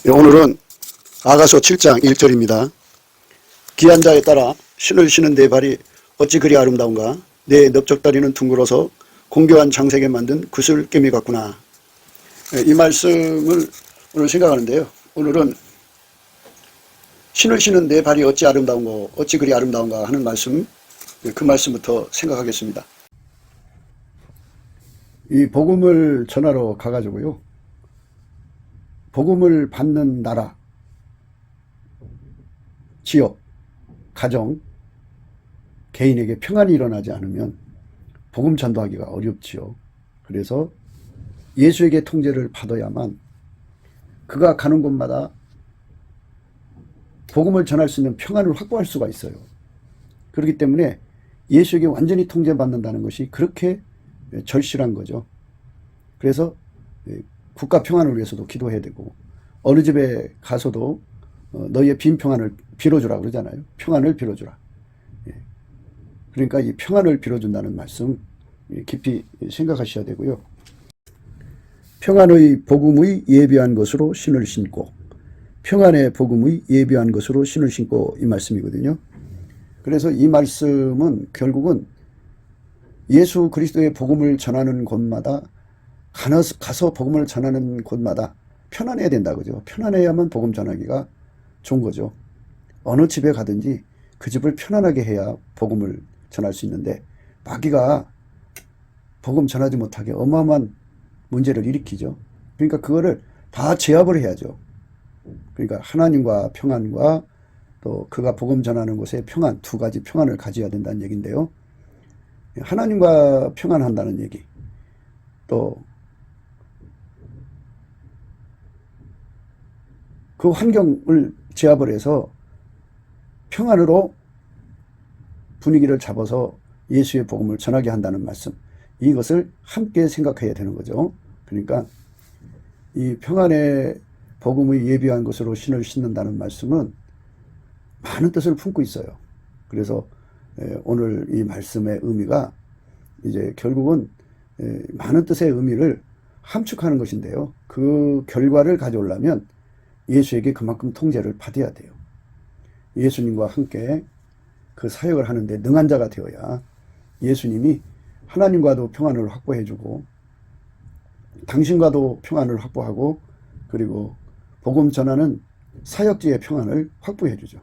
오늘은 아가서 7장 1절입니다. 귀한 자에 따라 신을 신은 내 발이 어찌 그리 아름다운가. 내 넓적다리는 둥글어서 공교한 장색에 만든 구슬깨미 같구나. 이 말씀을 오늘 생각하는데요. 오늘은 신을 신은 내 발이 어찌 아름다운가, 어찌 그리 아름다운가 하는 말씀, 그 말씀부터 생각하겠습니다. 이 복음을 전하러 가가지고요, 복음을 받는 나라, 지역, 가정, 개인에게 평안이 일어나지 않으면 복음 전도하기가 어렵지요. 그래서 예수에게 통제를 받아야만 그가 가는 곳마다 복음을 전할 수 있는 평안을 확보할 수가 있어요. 그렇기 때문에 예수에게 완전히 통제받는다는 것이 그렇게 절실한 거죠. 그래서 국가 평안을 위해서도 기도해야 되고, 어느 집에 가서도 너희의 빈 평안을 빌어주라 그러잖아요. 평안을 빌어주라. 그러니까 이 평안을 빌어준다는 말씀 깊이 생각하셔야 되고요. 평안의 복음의 예비한 것으로 신을 신고, 평안의 복음의 예비한 것으로 신을 신고, 이 말씀이거든요. 그래서 이 말씀은 결국은 예수 그리스도의 복음을 전하는 곳마다, 가서 복음을 전하는 곳마다 편안해야 된다 그죠. 편안해야만 복음 전하기가 좋은 거죠. 어느 집에 가든지 그 집을 편안하게 해야 복음을 전할 수 있는데, 마귀가 복음 전하지 못하게 어마어마한 문제를 일으키죠. 그러니까 그거를 다 제압을 해야죠. 그러니까 하나님과 평안과 또 그가 복음 전하는 곳에 평안, 두 가지 평안을 가져야 된다는 얘기인데요. 하나님과 평안한다는 얘기, 또 그 환경을 제압을 해서 평안으로 분위기를 잡아서 예수의 복음을 전하게 한다는 말씀, 이것을 함께 생각해야 되는 거죠. 그러니까 이 평안의 복음의 예비한 것으로 신을 신는다는 말씀은 많은 뜻을 품고 있어요. 그래서 오늘 이 말씀의 의미가 이제 결국은 많은 뜻의 의미를 함축하는 것인데요. 그 결과를 가져오려면 예수에게 그만큼 통제를 받아야 돼요. 예수님과 함께 그 사역을 하는데 능한 자가 되어야 예수님이 하나님과도 평안을 확보해주고, 당신과도 평안을 확보하고, 그리고 복음 전하는 사역지의 평안을 확보해주죠.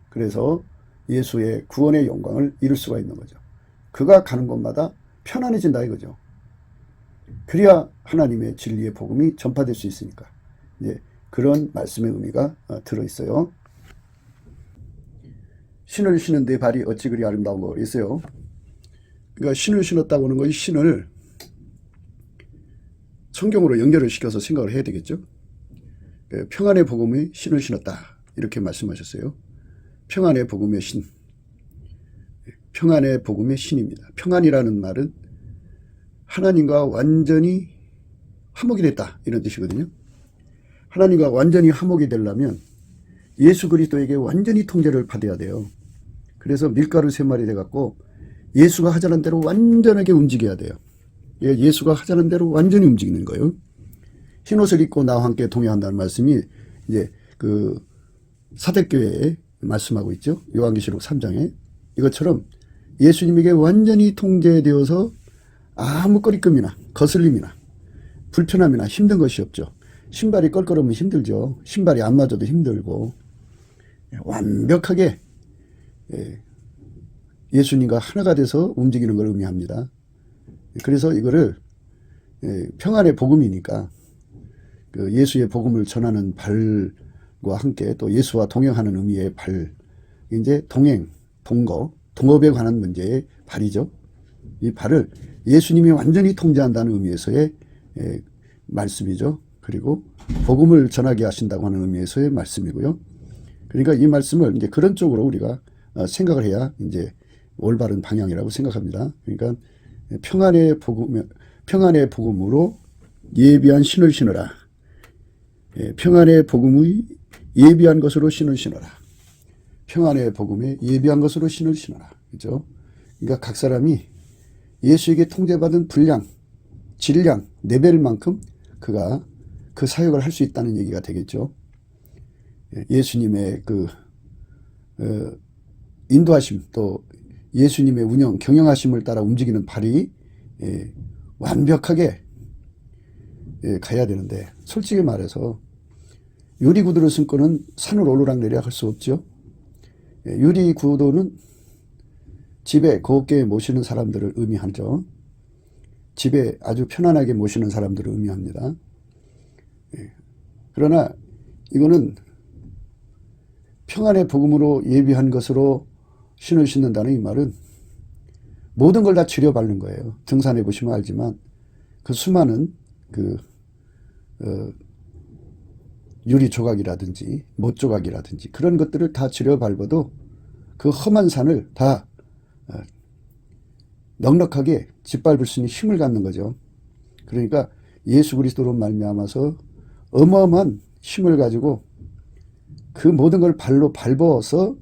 그래서 예수의 구원의 영광을 이룰 수가 있는 거죠. 그가 가는 곳마다 편안해진다 이거죠. 그래야 하나님의 진리의 복음이 전파될 수 있으니까. 이제 그런 말씀의 의미가 들어있어요. 신을 신은 내 발이 어찌 그리 아름다운 거 있어요. 그러니까 신을 신었다고 하는 것이 신을 성경으로 연결을 시켜서 생각을 해야 되겠죠. 평안의 복음의 신을 신었다 이렇게 말씀하셨어요. 평안의 복음의 신, 평안의 복음의 신입니다. 평안이라는 말은 하나님과 완전히 화목이 됐다 이런 뜻이거든요. 하나님과 완전히 화목이 되려면 예수 그리스도에게 완전히 통제를 받아야 돼요. 그래서 밀가루 3마리 돼갖고 예수가 하자는 대로 완전하게 움직여야 돼요. 예수가 하자는 대로 완전히 움직이는 거예요. 흰옷을 입고 나와 함께 동행한다는 말씀이 이제 그 사대교회에 말씀하고 있죠. 요한계시록 3장에. 이것처럼 예수님에게 완전히 통제되어서 아무 꺼리낌이나 거슬림이나 불편함이나 힘든 것이 없죠. 신발이 껄끄러우면 힘들죠. 신발이 안 맞아도 힘들고, 완벽하게 예수님과 하나가 돼서 움직이는 걸 의미합니다. 그래서 이거를 평안의 복음이니까 그 예수의 복음을 전하는 발과 함께 또 예수와 동행하는 의미의 발, 이제 동행, 동업에 관한 문제의 발이죠. 이 발을 예수님이 완전히 통제한다는 의미에서의 말씀이죠. 그리고 복음을 전하게 하신다고 하는 의미에서의 말씀이고요. 그러니까 이 말씀을 이제 그런 쪽으로 우리가 생각을 해야 이제 올바른 방향이라고 생각합니다. 그러니까 평안의 복음으로 예비한 신을 신어라. 평안의 복음의 예비한 것으로 신을 신어라. 평안의 복음에 예비한 것으로 신을 신어라. 그죠? 그러니까 각 사람이 예수에게 통제받은 분량, 질량, 레벨만큼 그가 그 사역을 할 수 있다는 얘기가 되겠죠. 예수님의 그 인도하심, 또 예수님의 운영, 경영하심을 따라 움직이는 발이 완벽하게 가야 되는데, 솔직히 말해서 유리구두를 신고는 산을 오르락내리락 할 수 없죠. 유리구두는 집에 곱게 모시는 사람들을 의미하죠. 집에 아주 편안하게 모시는 사람들을 의미합니다. 그러나 이거는 평안의 복음으로 예비한 것으로 신을 신는다는 이 말은 모든 걸 다 지려밟는 거예요. 등산해 보시면 알지만 그 수많은 유리 조각이라든지 못 조각이라든지 그런 것들을 다 지려밟아도 그 험한 산을 다 넉넉하게 짓밟을 수 있는 힘을 갖는 거죠. 그러니까 예수 그리스도로 말미암아서 어마어마한 힘을 가지고 그 모든 걸 발로 밟아서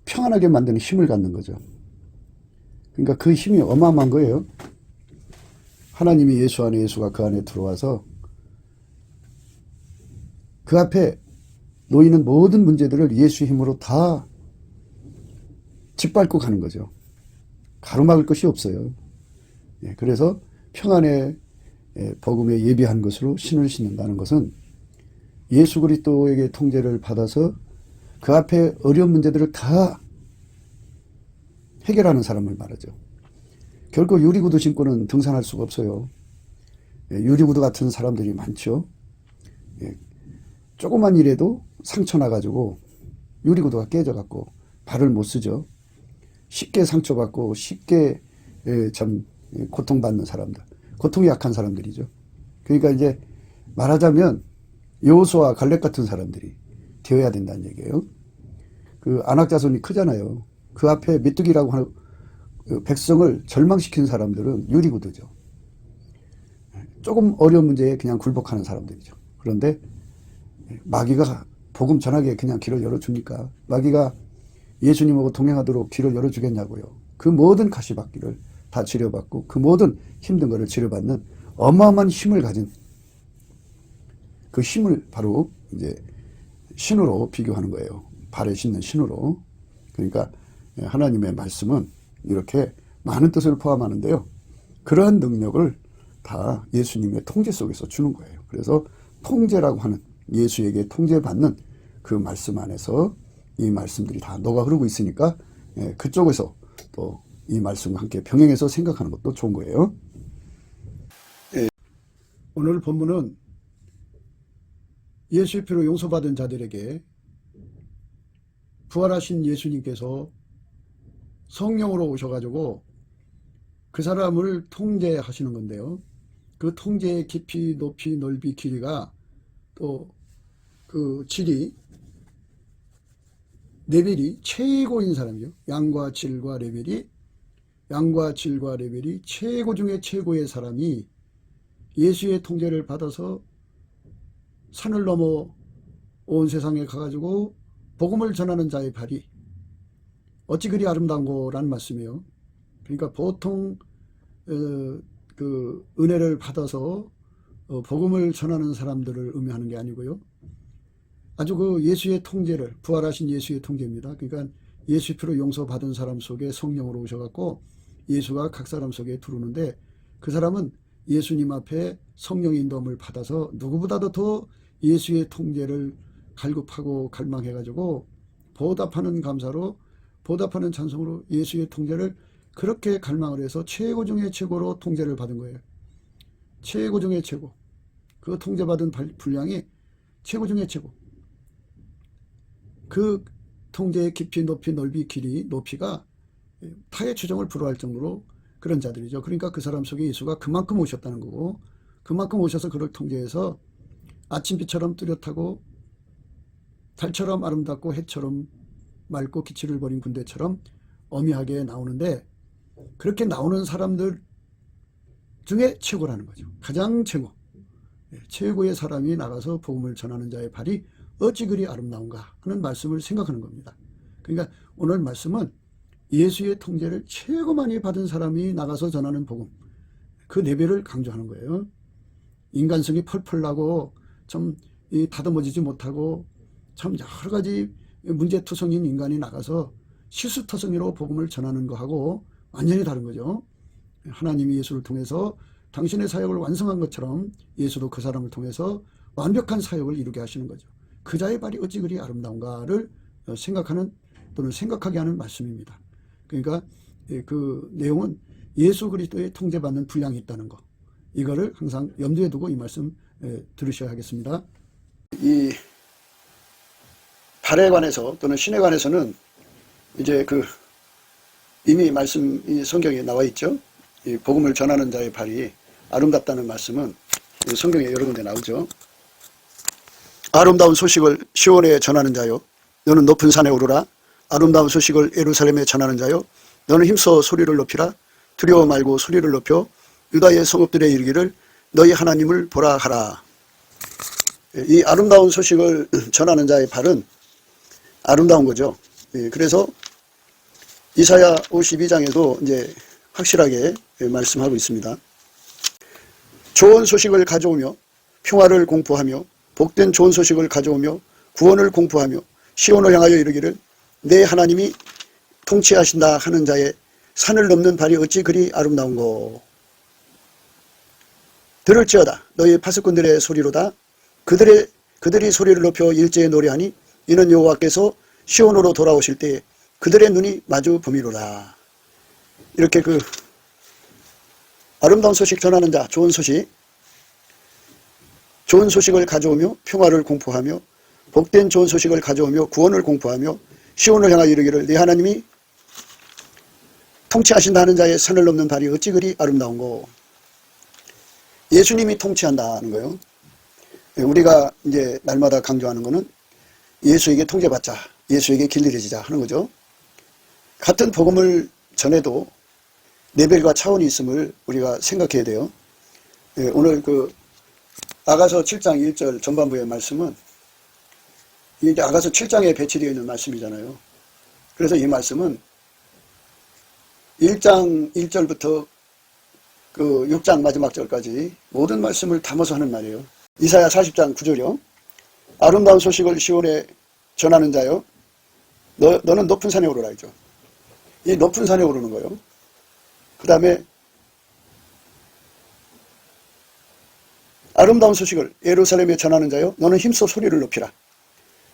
평안하게 만드는 힘을 갖는 거죠. 그러니까 그 힘이 어마어마한 거예요. 하나님이 예수 안에, 예수가 그 안에 들어와서 그 앞에 놓이는 모든 문제들을 예수 힘으로 다 짓밟고 가는 거죠. 가로막을 것이 없어요. 그래서 평안의 복음에 예비한 것으로 신을 신는다는 것은 예수 그리스도에게 통제를 받아서 그 앞에 어려운 문제들을 다 해결하는 사람을 말하죠. 결코 유리구두 신고는 등산할 수가 없어요. 유리구두 같은 사람들이 많죠. 조그만 일에도 상처 나가지고 유리구두가 깨져갖고 발을 못 쓰죠. 쉽게 상처받고 쉽게 참 고통받는 사람들, 고통이 약한 사람들이죠. 그러니까 이제 말하자면 여호수아와 갈렙 같은 사람들이 되어야 된다는 얘기예요. 그 안악자손이 크잖아요. 그 앞에 메뚜기라고 하는 백성을 절망시킨 사람들은 유리구두죠. 조금 어려운 문제에 그냥 굴복하는 사람들이죠. 그런데 마귀가 복음 전하게 그냥 길을 열어줍니까? 마귀가 예수님하고 동행하도록 길을 열어주겠냐고요. 그 모든 가시밭길을 다 지려받고 그 모든 힘든 것을 지려받는 어마어마한 힘을 가진 그 힘을 바로 이제 신으로 비교하는 거예요. 발에 신는 신으로. 그러니까 하나님의 말씀은 이렇게 많은 뜻을 포함하는데요. 그러한 능력을 다 예수님의 통제 속에서 주는 거예요. 그래서 통제라고 하는 예수에게 통제받는 그 말씀 안에서 이 말씀들이 다 녹아 흐르고 있으니까 그쪽에서 또 이 말씀과 함께 병행해서 생각하는 것도 좋은 거예요. 오늘 본문은 예수의 피로 용서받은 자들에게 부활하신 예수님께서 성령으로 오셔가지고 그 사람을 통제하시는 건데요. 그 통제의 깊이, 높이, 넓이, 길이가 또 그 질이 레벨이 최고인 사람이죠. 양과 질과 레벨이 최고 중에 최고의 사람이 예수의 통제를 받아서 산을 넘어 온 세상에 가가지고 복음을 전하는 자의 발이 어찌 그리 아름다운고라는 말씀이에요. 그러니까 보통 그 은혜를 받아서 복음을 전하는 사람들을 의미하는 게 아니고요. 아주 그 예수의 통제를, 부활하신 예수의 통제입니다. 그러니까 예수 피로 용서받은 사람 속에 성령으로 오셔갖고 예수가 각 사람 속에 들어오는데 그 사람은 예수님 앞에 성령의 인도함을 받아서 누구보다도 더 예수의 통제를 갈급하고 갈망해가지고 보답하는 감사로, 보답하는 찬송으로 예수의 통제를 그렇게 갈망을 해서 최고 중에 최고로 통제를 받은 거예요. 최고 중에 최고. 그 통제받은 분량이 최고 중에 최고. 그 통제의 깊이, 높이, 넓이, 길이, 높이가 타의 추정을 불허할 정도로 그런 자들이죠. 그러니까 그 사람 속에 예수가 그만큼 오셨다는 거고, 그만큼 오셔서 그를 통제해서 아침빛처럼 뚜렷하고 달처럼 아름답고 해처럼 맑고 기치를 버린 군대처럼 어미하게 나오는데, 그렇게 나오는 사람들 중에 최고라는 거죠. 가장 최고. 최고의 사람이 나가서 복음을 전하는 자의 발이 어찌 그리 아름다운가 하는 말씀을 생각하는 겁니다. 그러니까 오늘 말씀은 예수의 통제를 최고 많이 받은 사람이 나가서 전하는 복음, 그 레벨을 강조하는 거예요. 인간성이 펄펄 나고 좀 다듬어지지 못하고 참 여러 가지 문제투성인 인간이 나가서 실수투성이로 복음을 전하는 거하고 완전히 다른 거죠. 하나님이 예수를 통해서 당신의 사역을 완성한 것처럼 예수도 그 사람을 통해서 완벽한 사역을 이루게 하시는 거죠. 그 자의 발이 어찌 그리 아름다운가를 생각하는 또는 생각하게 하는 말씀입니다. 그러니까 그 내용은 예수 그리스도의 통제받는 분량이 있다는 거, 이거를 항상 염두에 두고 이 말씀 들으셔야 하겠습니다. 이 발에 관해서 또는 신에 관해서는 이제 그 이미 이 성경에 나와 있죠. 이 복음을 전하는 자의 발이 아름답다는 말씀은 성경에 여러 군데 나오죠. 아름다운 소식을 시온에 전하는 자요, 너는 높은 산에 오르라. 아름다운 소식을 예루살렘에 전하는 자요, 너는 힘써 소리를 높이라. 두려워 말고 소리를 높여 유다의 성읍들에 이르기를 너희 하나님을 보라 하라. 이 아름다운 소식을 전하는 자의 발은 아름다운 거죠. 그래서 이사야 52장에도 이제 확실하게 말씀하고 있습니다. 좋은 소식을 가져오며 평화를 공포하며 복된 좋은 소식을 가져오며 구원을 공포하며 시온을 향하여 이르기를 내 하나님이 통치하신다 하는 자의 산을 넘는 발이 어찌 그리 아름다운고. 들을지어다 너희 파수꾼들의 소리로다. 그들이 소리를 높여 일제에 노래하니 이는 여호와께서 시온으로 돌아오실 때 그들의 눈이 마주 보미로라. 이렇게 그 아름다운 소식 전하는 자, 좋은 소식을 가져오며 평화를 공포하며 복된 좋은 소식을 가져오며 구원을 공포하며 시온을 향하여 이르기를 네 하나님이 통치하신다 하는 자의 산을 넘는 발이 어찌 그리 아름다운고. 예수님이 통치한다는 거예요. 우리가 이제 날마다 강조하는 거는 예수에게 통제받자, 예수에게 길들여지자 하는 거죠. 같은 복음을 전해도 레벨과 차원이 있음을 우리가 생각해야 돼요. 오늘 그 아가서 7장 1절 전반부의 말씀은 이게 아가서 7장에 배치되어 있는 말씀이잖아요. 그래서 이 말씀은 1장 1절부터 그 6장 마지막 절까지 모든 말씀을 담아서 하는 말이에요. 이사야 40장 9절이요. 아름다운 소식을 시온에 전하는 자요, 너는 높은 산에 오르라 이죠. 이 높은 산에 오르는 거예요. 그 다음에 아름다운 소식을 예루살렘에 전하는 자요, 너는 힘써 소리를 높이라.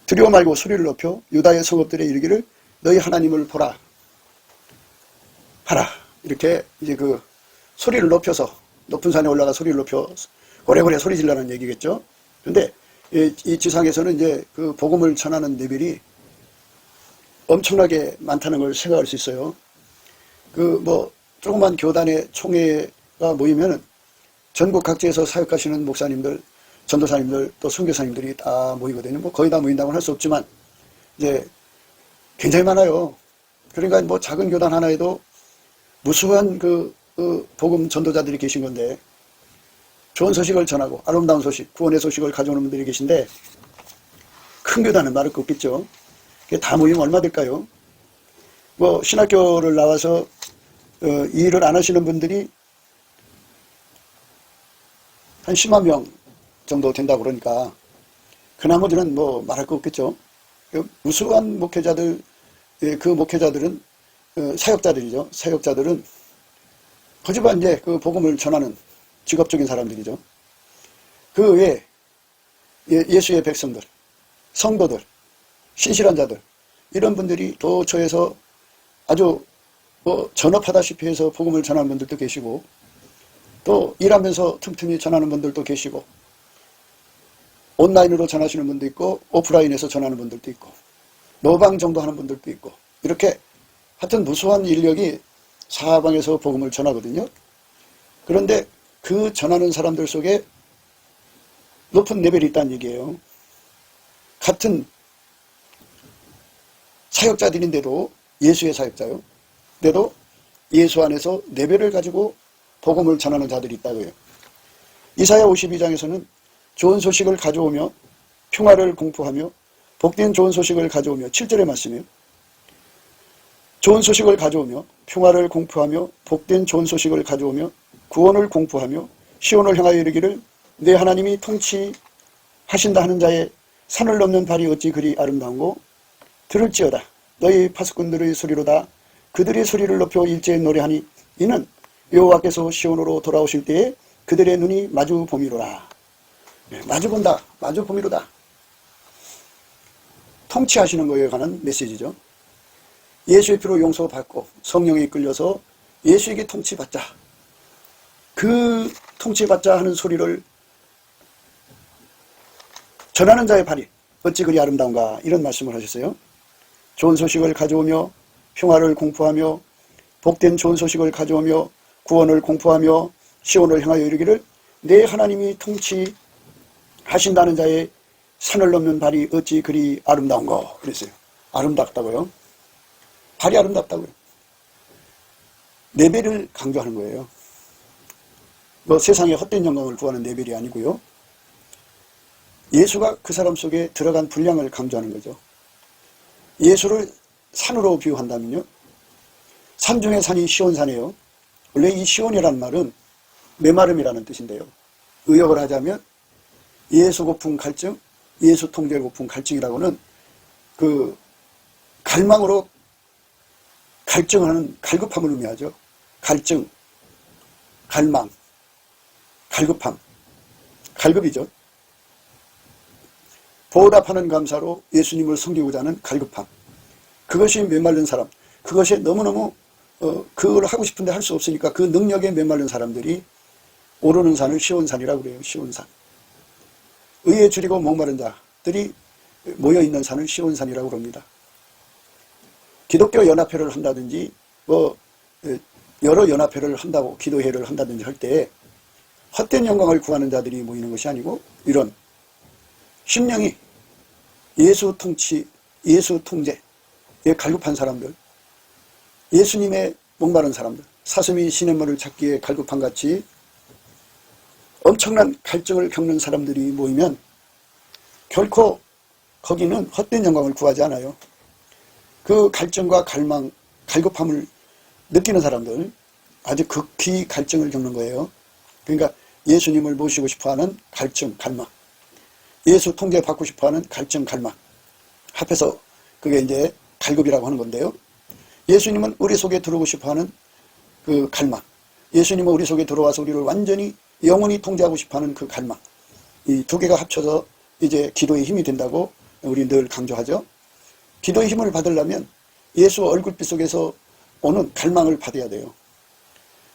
두려워 말고 소리를 높여 유다의 성읍들에 이르기를 너희 하나님을 보라 하라. 이렇게 이제 그 소리를 높여서 높은 산에 올라가 소리를 높여 고래고래 소리 질라는 얘기겠죠. 그런데 이 지상에서는 이제 그 복음을 전하는 레벨이 엄청나게 많다는 걸 생각할 수 있어요. 그 뭐 조그만 교단의 총회가 모이면은 전국 각지에서 사역하시는 목사님들, 전도사님들, 또 선교사님들이 다 모이거든요. 뭐 거의 다 모인다고는 할 수 없지만 이제 굉장히 많아요. 그러니까 뭐 작은 교단 하나에도 무수한 그 복음 전도자들이 계신 건데, 좋은 소식을 전하고 아름다운 소식, 구원의 소식을 가져오는 분들이 계신데, 큰 교단은 말할 거 없겠죠. 다 모이면 얼마 될까요? 뭐 신학교를 나와서 이 일을 안 하시는 분들이 한 10만 명 정도 된다고 그러니까 그 나머지는 뭐 말할 거 없겠죠. 무수한 목회자들, 그 목회자들은 사역자들이죠. 사역자들은 거지만 이제 그 복음을 전하는 직업적인 사람들이죠. 그 외에 예수의 백성들, 성도들, 신실한 자들, 이런 분들이 도처에서 아주 뭐 전업하다시피 해서 복음을 전하는 분들도 계시고, 또 일하면서 틈틈이 전하는 분들도 계시고, 온라인으로 전하시는 분도 있고, 오프라인에서 전하는 분들도 있고, 노방 정도 하는 분들도 있고, 이렇게 하여튼 무수한 인력이 사방에서 복음을 전하거든요. 그런데 그 전하는 사람들 속에 높은 레벨이 있다는 얘기예요. 같은 사역자들인데도, 예수의 사역자요. 그래도 예수 안에서 레벨을 가지고 복음을 전하는 자들이 있다고요. 이사야 52장에서는 좋은 소식을 가져오며 평화를 공포하며 복된 좋은 소식을 가져오며, 7절의 말씀이에요. 좋은 소식을 가져오며 평화를 공포하며 복된 좋은 소식을 가져오며 구원을 공포하며 시온을 향하여 이르기를 내 하나님이 통치하신다 하는 자의 산을 넘는 발이 어찌 그리 아름다운고 들을지어다. 너희 파수꾼들의 소리로다. 그들의 소리를 높여 일제히 노래하니 이는 여호와께서 시온으로 돌아오실 때에 그들의 눈이 마주 보미로라. 마주 본다. 마주 보미로다. 통치하시는 것에 관한 메시지죠. 예수의 피로 용서받고 성령에 이끌려서 예수에게 통치받자. 그 통치받자 하는 소리를 전하는 자의 발이 어찌 그리 아름다운가 이런 말씀을 하셨어요. 좋은 소식을 가져오며 평화를 공포하며 복된 좋은 소식을 가져오며 구원을 공포하며 시온을 향하여 이르기를 내 하나님이 통치하신다는 자의 산을 넘는 발이 어찌 그리 아름다운가 그랬어요. 아름답다고요. 발이 아름답다고요. 레벨을 강조하는 거예요. 뭐 세상의 헛된 영광을 구하는 레벨이 아니고요. 예수가 그 사람 속에 들어간 분량을 강조하는 거죠. 예수를 산으로 비유한다면요. 산 중에 산이 시온산이에요. 원래 이 시온이라는 말은 메마름이라는 뜻인데요. 의역을 하자면 예수 고품 갈증, 예수 통제 고품 갈증이라고는 그 갈망으로 갈증하는 갈급함을 의미하죠. 갈증, 갈망, 갈급함, 갈급이죠. 보답하는 감사로 예수님을 섬기고자 하는 갈급함. 그것이 메말른 사람, 그것이 너무너무 그걸 하고 싶은데 할 수 없으니까 그 능력에 메말른 사람들이 오르는 산을 시온산이라고 그래요. 시온산. 의에 줄이고 목마른 자들이 모여있는 산을 시온산이라고 합니다. 기독교 연합회를 한다든지 뭐 여러 연합회를 한다고 기도회를 한다든지 할 때 헛된 영광을 구하는 자들이 모이는 것이 아니고 이런 심령이 예수 통치, 예수 통제에 갈급한 사람들, 예수님의 목마른 사람들, 사슴이 시냇물을 찾기에 갈급한 같이 엄청난 갈증을 겪는 사람들이 모이면 결코 거기는 헛된 영광을 구하지 않아요. 그 갈증과 갈망, 갈급함을 느끼는 사람들, 아주 극히 갈증을 겪는 거예요. 그러니까 예수님을 모시고 싶어하는 갈증, 갈망, 예수 통제 받고 싶어하는 갈증, 갈망, 합해서 그게 이제 갈급이라고 하는 건데요. 예수님은 우리 속에 들어오고 싶어하는 그 갈망, 예수님은 우리 속에 들어와서 우리를 완전히 영원히 통제하고 싶어하는 그 갈망, 이 두 개가 합쳐서 이제 기도의 힘이 된다고 우리 늘 강조하죠. 기도의 힘을 받으려면 예수 얼굴빛 속에서 오는 갈망을 받아야 돼요.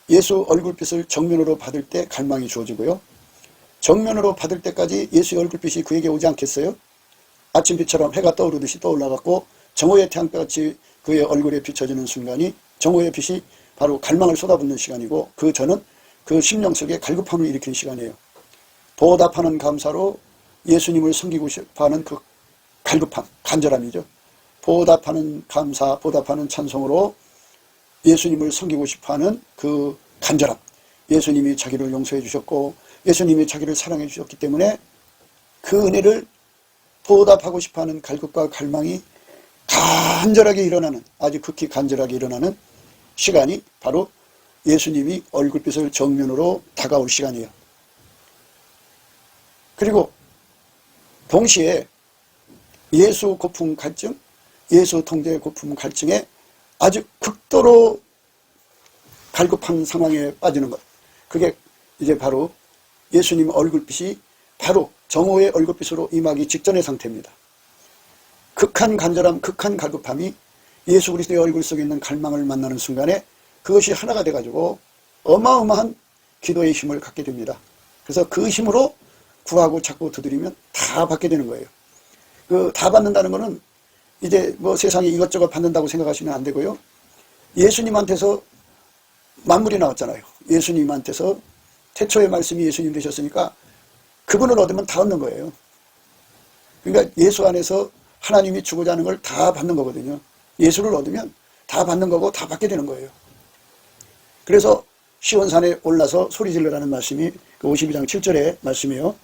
예수 얼굴빛을 정면으로 받을 때 갈망이 주어지고요. 정면으로 받을 때까지 예수의 얼굴빛이 그에게 오지 않겠어요? 아침빛처럼 해가 떠오르듯이 떠올라갖고 정오의 태양빛이 그의 얼굴에 비춰지는 순간이 정오의 빛이 바로 갈망을 쏟아붓는 시간이고 그 전은 그 심령 속에 갈급함을 일으키는 시간이에요. 보답하는 감사로 예수님을 섬기고 싶어하는 그 갈급함, 간절함이죠. 보답하는 감사, 보답하는 찬송으로 예수님을 섬기고 싶어하는 그 간절함. 예수님이 자기를 용서해 주셨고 예수님이 자기를 사랑해 주셨기 때문에 그 은혜를 보답하고 싶어하는 갈급과 갈망이 간절하게 일어나는, 아주 극히 간절하게 일어나는 시간이 바로 예수님이 얼굴빛을 정면으로 다가올 시간이에요. 그리고 동시에 예수 고품 갈증, 예수 통제 고품 갈증에 아주 극도로 갈급한 상황에 빠지는 것. 그게 이제 바로 예수님 얼굴빛이 바로 정오의 얼굴빛으로 임하기 직전의 상태입니다. 극한 간절함, 극한 갈급함이 예수 그리스도의 얼굴 속에 있는 갈망을 만나는 순간에 그것이 하나가 돼가지고 어마어마한 기도의 힘을 갖게 됩니다. 그래서 그 힘으로 구하고 찾고 두드리면 다 받게 되는 거예요. 그 다 받는다는 거는 이제 뭐 세상에 이것저것 받는다고 생각하시면 안 되고요. 예수님한테서 만물이 나왔잖아요. 예수님한테서 태초의 말씀이 예수님 되셨으니까 그분을 얻으면 다 얻는 거예요. 그러니까 예수 안에서 하나님이 주고자 하는 걸 다 받는 거거든요. 예수를 얻으면 다 받는 거고 다 받게 되는 거예요. 그래서 시온산에 올라서 소리질러라는 말씀이 그 52장 7절의 말씀이에요.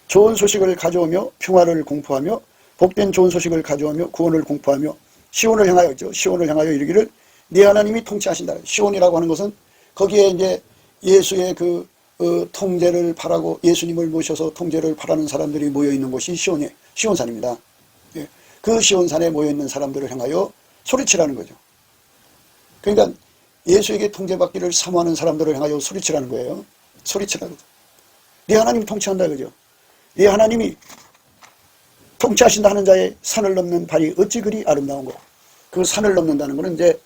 좋은 소식을 가져오며 평화를 공포하며 복된 좋은 소식을 가져오며 구원을 공포하며 시온을 향하여죠. 시온을 향하여 이르기를 네 하나님이 통치하신다. 시온이라고 하는 것은 거기에 이제 예수의 그 통제를 바라고 예수님을 모셔서 통제를 바라는 사람들이 모여있는 곳이 시온산입니다. 예. 그 시온산에 모여있는 사람들을 향하여 소리치라는 거죠. 그러니까 예수에게 통제받기를 사모하는 사람들을 향하여 소리치라는 거예요. 소리치라고. 네 하나님이 통치한다 그죠. 네 하나님이 통치하신다 하는 자의 산을 넘는 발이 어찌 그리 아름다운 거. 그 산을 넘는다는 것은 이제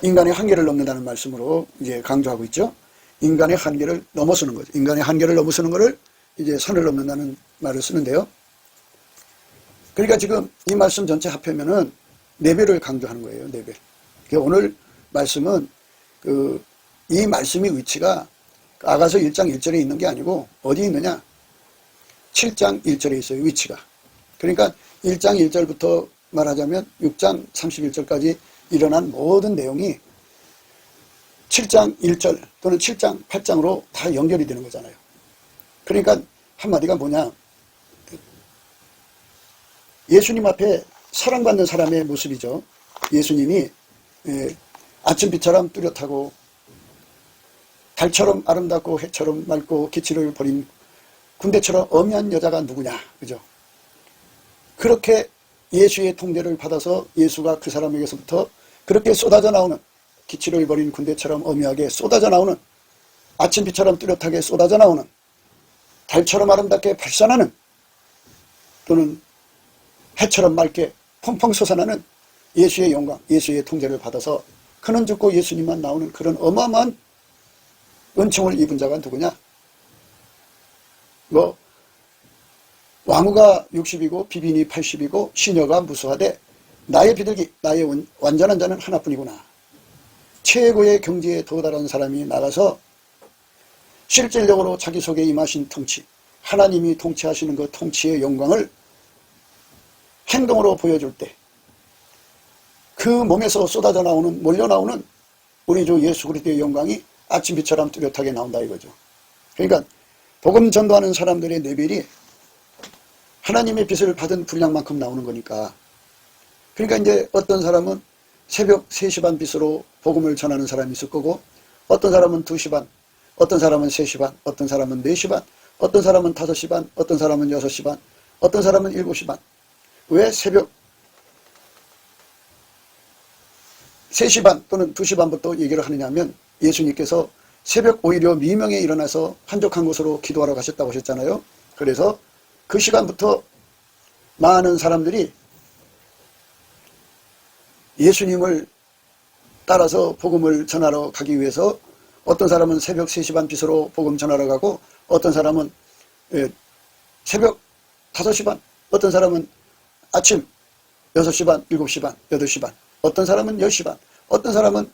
인간의 한계를 넘는다는 말씀으로 이제 강조하고 있죠. 인간의 한계를 넘어서는 거죠. 인간의 한계를 넘어서는 것을 이제 산을 넘는다는 말을 쓰는데요. 그러니까 지금 이 말씀 전체 합하면은 4배를 강조하는 거예요. 4배. 그러니까 오늘 말씀은 이 말씀의 위치가 아가서 1장 1절에 있는 게 아니고 어디 있느냐? 7장 1절에 있어요. 위치가. 그러니까 1장 1절부터 말하자면 6장 31절까지 일어난 모든 내용이 7장 1절 또는 7장 8장으로 다 연결이 되는 거잖아요. 그러니까 한마디가 뭐냐? 예수님 앞에 사랑받는 사람의 모습이죠. 예수님이 아침빛처럼 뚜렷하고 달처럼 아름답고 해처럼 맑고 기치를 버린 군대처럼 엄한 여자가 누구냐, 그죠? 그렇게 예수의 통제를 받아서 예수가 그 사람에게서부터 그렇게 쏟아져 나오는 기치를 버린 군대처럼 엄하게 쏟아져 나오는 아침빛처럼 뚜렷하게 쏟아져 나오는 달처럼 아름답게 발산하는 또는 해처럼 맑게 펑펑 솟아나는 예수의 영광, 예수의 통제를 받아서 크는 죽고 예수님만 나오는 그런 어마어마한 은총을 입은 자가 누구냐? 왕후가 60이고 비빈이 80이고 시녀가 무수하되 나의 비둘기, 나의 완전한 자는 하나뿐이구나. 최고의 경지에 도달한 사람이 나가서 실질적으로 자기 속에 임하신 통치, 하나님이 통치하시는 그 통치의 영광을 행동으로 보여줄 때 그 몸에서 쏟아져 나오는, 몰려 나오는 우리 주 예수 그리스도의 영광이 아침빛처럼 뚜렷하게 나온다 이거죠. 그러니까 복음 전도하는 사람들의 레벨이 하나님의 빛을 받은 분량만큼 나오는 거니까. 그러니까 이제 어떤 사람은 새벽 3시 반 빛으로 복음을 전하는 사람이 있을 거고, 어떤 사람은 2시 반, 어떤 사람은 3시 반, 어떤 사람은 4시 반, 어떤 사람은 5시 반, 어떤 사람은 6시 반, 어떤 사람은 7시 반. 왜 새벽 3시 반 또는 2시 반부터 얘기를 하느냐 하면 예수님께서 새벽 오히려 미명에 일어나서 한적한 곳으로 기도하러 가셨다고 하셨잖아요. 그래서 그 시간부터 많은 사람들이 예수님을 따라서 복음을 전하러 가기 위해서 어떤 사람은 새벽 3시 반 빛으로 복음 전하러 가고, 어떤 사람은 새벽 5시 반, 어떤 사람은 아침 6시 반, 7시 반, 8시 반, 어떤 사람은 10시 반, 어떤 사람은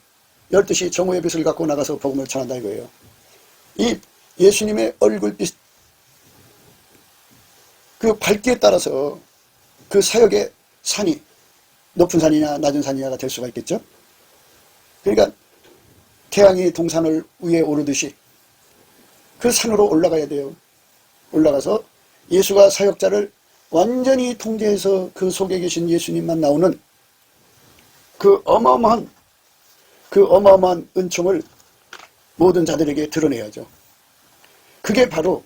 12시 정오의 빛을 갖고 나가서 복음을 전한다 이거예요. 이 예수님의 얼굴빛, 그 밝기에 따라서 그 사역의 산이 높은 산이냐 낮은 산이냐가 될 수가 있겠죠. 그러니까 태양이 동산을 위에 오르듯이 그 산으로 올라가야 돼요. 올라가서 예수가 사역자를 완전히 통제해서 그 속에 계신 예수님만 나오는 그 어마어마한 은총을 모든 자들에게 드러내야죠. 그게 바로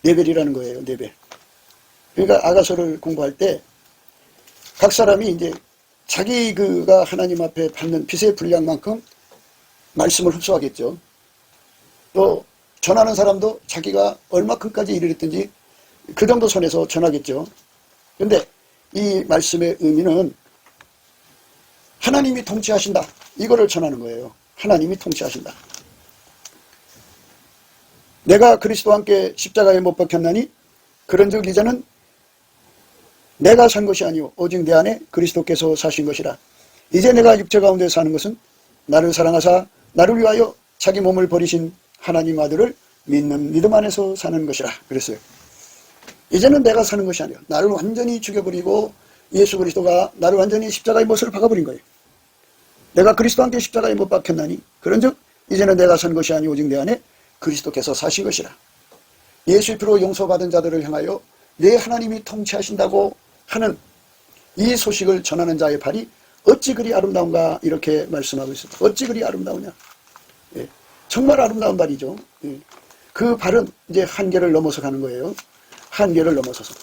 레벨이라는 거예요. 레벨. 그러니까 아가서를 공부할 때 각 사람이 이제 자기가 하나님 앞에 받는 빛의 분량만큼 말씀을 흡수하겠죠. 또 전하는 사람도 자기가 얼마큼까지 이르랬든지 그 정도 선에서 전하겠죠. 그런데 이 말씀의 의미는 하나님이 통치하신다, 이거를 전하는 거예요. 하나님이 통치하신다. 내가 그리스도와 함께 십자가에 못 박혔나니 그런즉 이제는 내가 산 것이 아니오 오직 내 안에 그리스도께서 사신 것이라. 이제 내가 육체 가운데 사는 것은 나를 사랑하사 나를 위하여 자기 몸을 버리신 하나님 아들을 믿는 믿음 안에서 사는 것이라 그랬어요. 이제는 내가 사는 것이 아니오. 나를 완전히 죽여버리고 예수 그리스도가 나를 완전히 십자가의 못을 박아버린 거예요. 내가 그리스도와 함께 십자가에 못 박혔나니 그런즉 이제는 내가 사는 것이 아니오 오직 내 안에 그리스도께서 사신 것이라. 예수의 피로 용서받은 자들을 향하여 내 하나님이 통치하신다고 하는 이 소식을 전하는 자의 발이 어찌 그리 아름다운가, 이렇게 말씀하고 있습니다. 어찌 그리 아름다우냐. 예, 정말 아름다운 발이죠. 예. 그 발은 이제 한계를 넘어서 가는 거예요. 한계를 넘어서서.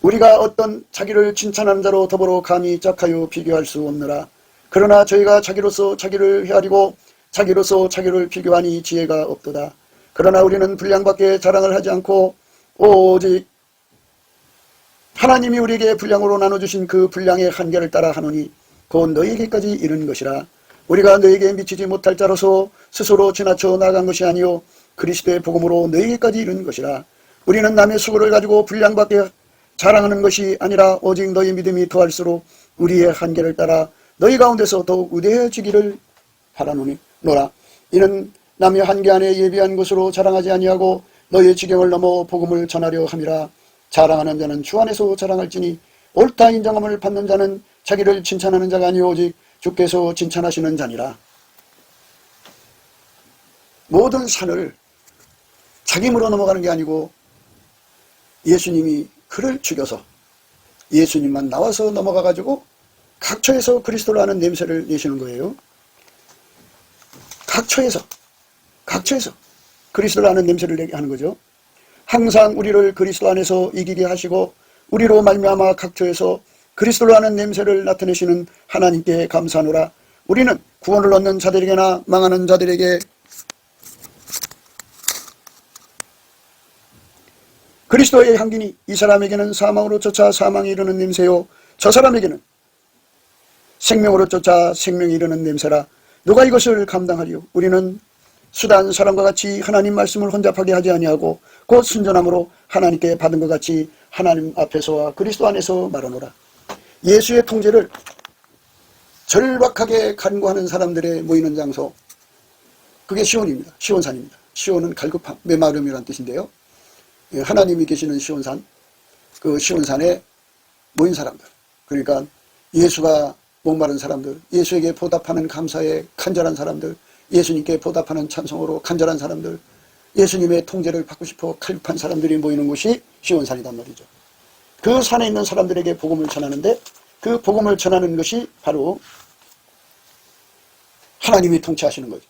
우리가 어떤 자기를 칭찬하는 자로 더불어 감히 짝하여 비교할 수 없느라. 그러나 저희가 자기로서 자기를 헤아리고 자기로서 자기를 비교하니 지혜가 없도다. 그러나 우리는 분량밖에 자랑을 하지 않고 오직 하나님이 우리에게 분량으로 나눠주신 그 분량의 한계를 따라 하노니 곧 너희에게까지 이른 것이라. 우리가 너희에게 미치지 못할 자로서 스스로 지나쳐 나간 것이 아니요 그리스도의 복음으로 너희에게까지 이른 것이라. 우리는 남의 수고를 가지고 분량밖에 자랑하는 것이 아니라 오직 너희 믿음이 더할수록 우리의 한계를 따라 너희 가운데서 더욱 위대해지기를 바라노니 노라. 이는 남의 한계 안에 예비한 것으로 자랑하지 아니하고 너희의 지경을 넘어 복음을 전하려 함이라. 자랑하는 자는 주 안에서 자랑할지니 옳다 인정함을 받는 자는 자기를 칭찬하는 자가 아니오 오직 주께서 칭찬하시는 자니라. 모든 산을 자기 힘으로 넘어가는 게 아니고 예수님이 그를 죽여서 예수님만 나와서 넘어가가지고 각처에서 그리스도를 아는 냄새를 내시는 거예요. 각처에서 그리스도를 아는 냄새를 내게 하는 거죠. 항상 우리를 그리스도 안에서 이기게 하시고 우리로 말미암아 각처에서 그리스도를 아는 냄새를 나타내시는 하나님께 감사하노라. 우리는 구원을 얻는 자들에게나 망하는 자들에게 그리스도의 향기니 이 사람에게는 사망으로 쫓아 사망이 이르는 냄새요 저 사람에게는 생명으로 쫓아 생명이 이르는 냄새라. 누가 이것을 감당하리요? 우리는 수단 사람과 같이 하나님 말씀을 혼잡하게 하지 아니하고 곧 순전함으로 하나님께 받은 것 같이 하나님 앞에서와 그리스도 안에서 말하노라. 예수의 통제를 절박하게 간구하는 사람들의 모이는 장소, 그게 시온입니다. 시온산입니다. 시온은 갈급함, 메마름이라는 뜻인데요. 하나님이 계시는 시온산, 그 시온산에 모인 사람들, 그러니까 예수가 목마른 사람들, 예수에게 보답하는 감사에 간절한 사람들, 예수님께 보답하는 찬송으로 간절한 사람들, 예수님의 통제를 받고 싶어 칼급한 사람들이 모이는 곳이 시온산이란 말이죠. 그 산에 있는 사람들에게 복음을 전하는데 그 복음을 전하는 것이 바로 하나님이 통치하시는 거죠.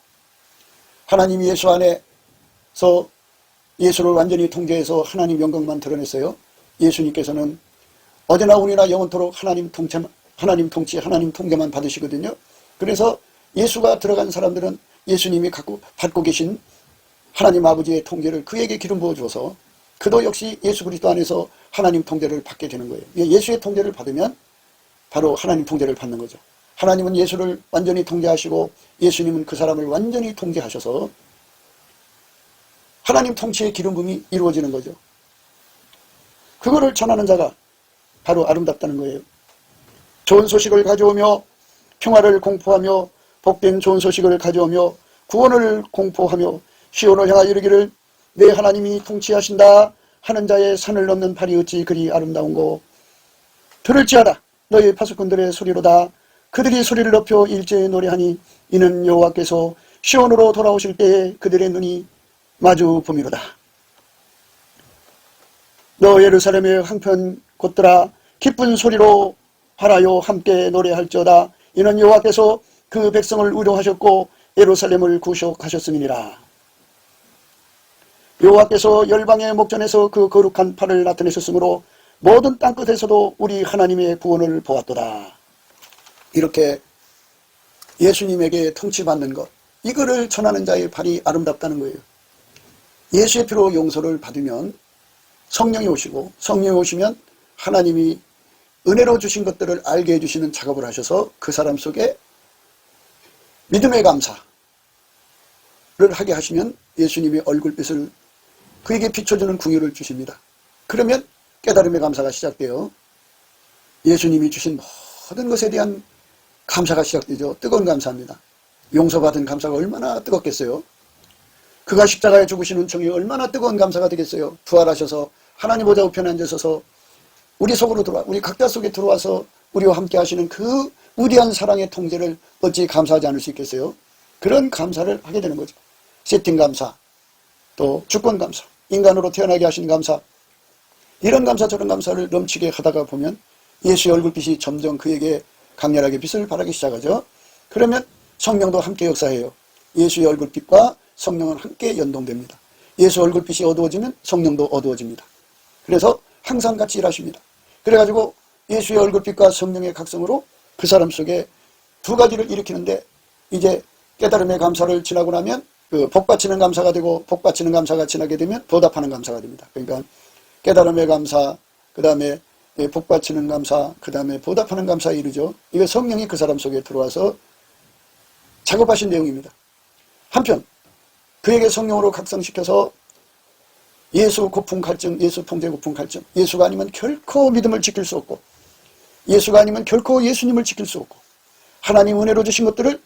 하나님이 예수 안에서 예수를 완전히 통제해서 하나님 영광만 드러냈어요. 예수님께서는 어제나 오늘이나 영원토록 하나님 통치, 하나님 통제만 받으시거든요. 그래서 예수가 들어간 사람들은 예수님이 받고 계신 하나님 아버지의 통제를 그에게 기름 부어줘서 그도 역시 예수 그리스도 안에서 하나님 통제를 받게 되는 거예요. 예수의 통제를 받으면 바로 하나님 통제를 받는 거죠. 하나님은 예수를 완전히 통제하시고 예수님은 그 사람을 완전히 통제하셔서 하나님 통치의 기름 부음이 이루어지는 거죠. 그거를 전하는 자가 바로 아름답다는 거예요. 좋은 소식을 가져오며 평화를 공포하며 복된 좋은 소식을 가져오며 구원을 공포하며 시온을 향하여 이르기를 내 하나님이 통치하신다 하는 자의 산을 넘는 발이 어찌 그리 아름다운고. 들을지어다 너희 파수꾼들의 소리로다. 그들이 소리를 높여 일제히 노래하니 이는 여호와께서 시온으로 돌아오실 때에 그들의 눈이 마주 봄이로다. 너 예루살렘의 한편 곳들아 기쁜 소리로 하라요 함께 노래할지어다. 이는 여호와께서 그 백성을 의로하셨고 예루살렘을 구속하셨음이니라. 여호와께서 열방의 목전에서 그 거룩한 팔을 나타내셨으므로 모든 땅끝에서도 우리 하나님의 구원을 보았도다. 이렇게 예수님에게 통치받는 것, 이거를 전하는 자의 발이 아름답다는 거예요. 예수의 피로 용서를 받으면 성령이 오시고 성령이 오시면 하나님이 은혜로 주신 것들을 알게 해주시는 작업을 하셔서 그 사람 속에 믿음의 감사를 하게 하시면 예수님의 얼굴빛을 그에게 비춰주는 궁유를 주십니다. 그러면 깨달음의 감사가 시작돼요. 예수님이 주신 모든 것에 대한 감사가 시작되죠. 뜨거운 감사입니다. 용서받은 감사가 얼마나 뜨겁겠어요. 그가 십자가에 죽으신 은총이 얼마나 뜨거운 감사가 되겠어요. 부활하셔서 하나님 보좌 우편에 앉으셔서 우리 속으로 들어와 우리 각자 속에 들어와서 우리와 함께 하시는 그 위대한 사랑의 통제를 어찌 감사하지 않을 수 있겠어요. 그런 감사를 하게 되는 거죠. 세팅 감사, 또 주권 감사, 인간으로 태어나게 하신 감사, 이런 감사 저런 감사를 넘치게 하다가 보면 예수의 얼굴빛이 점점 그에게 강렬하게 빛을 발하기 시작하죠. 그러면 성령도 함께 역사해요. 예수의 얼굴빛과 성령은 함께 연동됩니다. 예수 얼굴빛이 어두워지면 성령도 어두워집니다. 그래서 항상 같이 일하십니다. 그래가지고 예수의 얼굴빛과 성령의 각성으로 그 사람 속에 두 가지를 일으키는데, 이제 깨달음의 감사를 지나고 나면 그 복받치는 감사가 되고, 복받치는 감사가 지나게 되면 보답하는 감사가 됩니다. 그러니까 깨달음의 감사, 그 다음에 복받치는 감사, 그 다음에 보답하는 감사에 이르죠. 이거 성령이 그 사람 속에 들어와서 작업하신 내용입니다. 한편 그에게 성령으로 각성시켜서 예수 고풍 갈증, 예수 통제 고풍 갈증, 예수가 아니면 결코 믿음을 지킬 수 없고, 예수가 아니면 결코 예수님을 지킬 수 없고, 하나님 은혜로 주신 것들을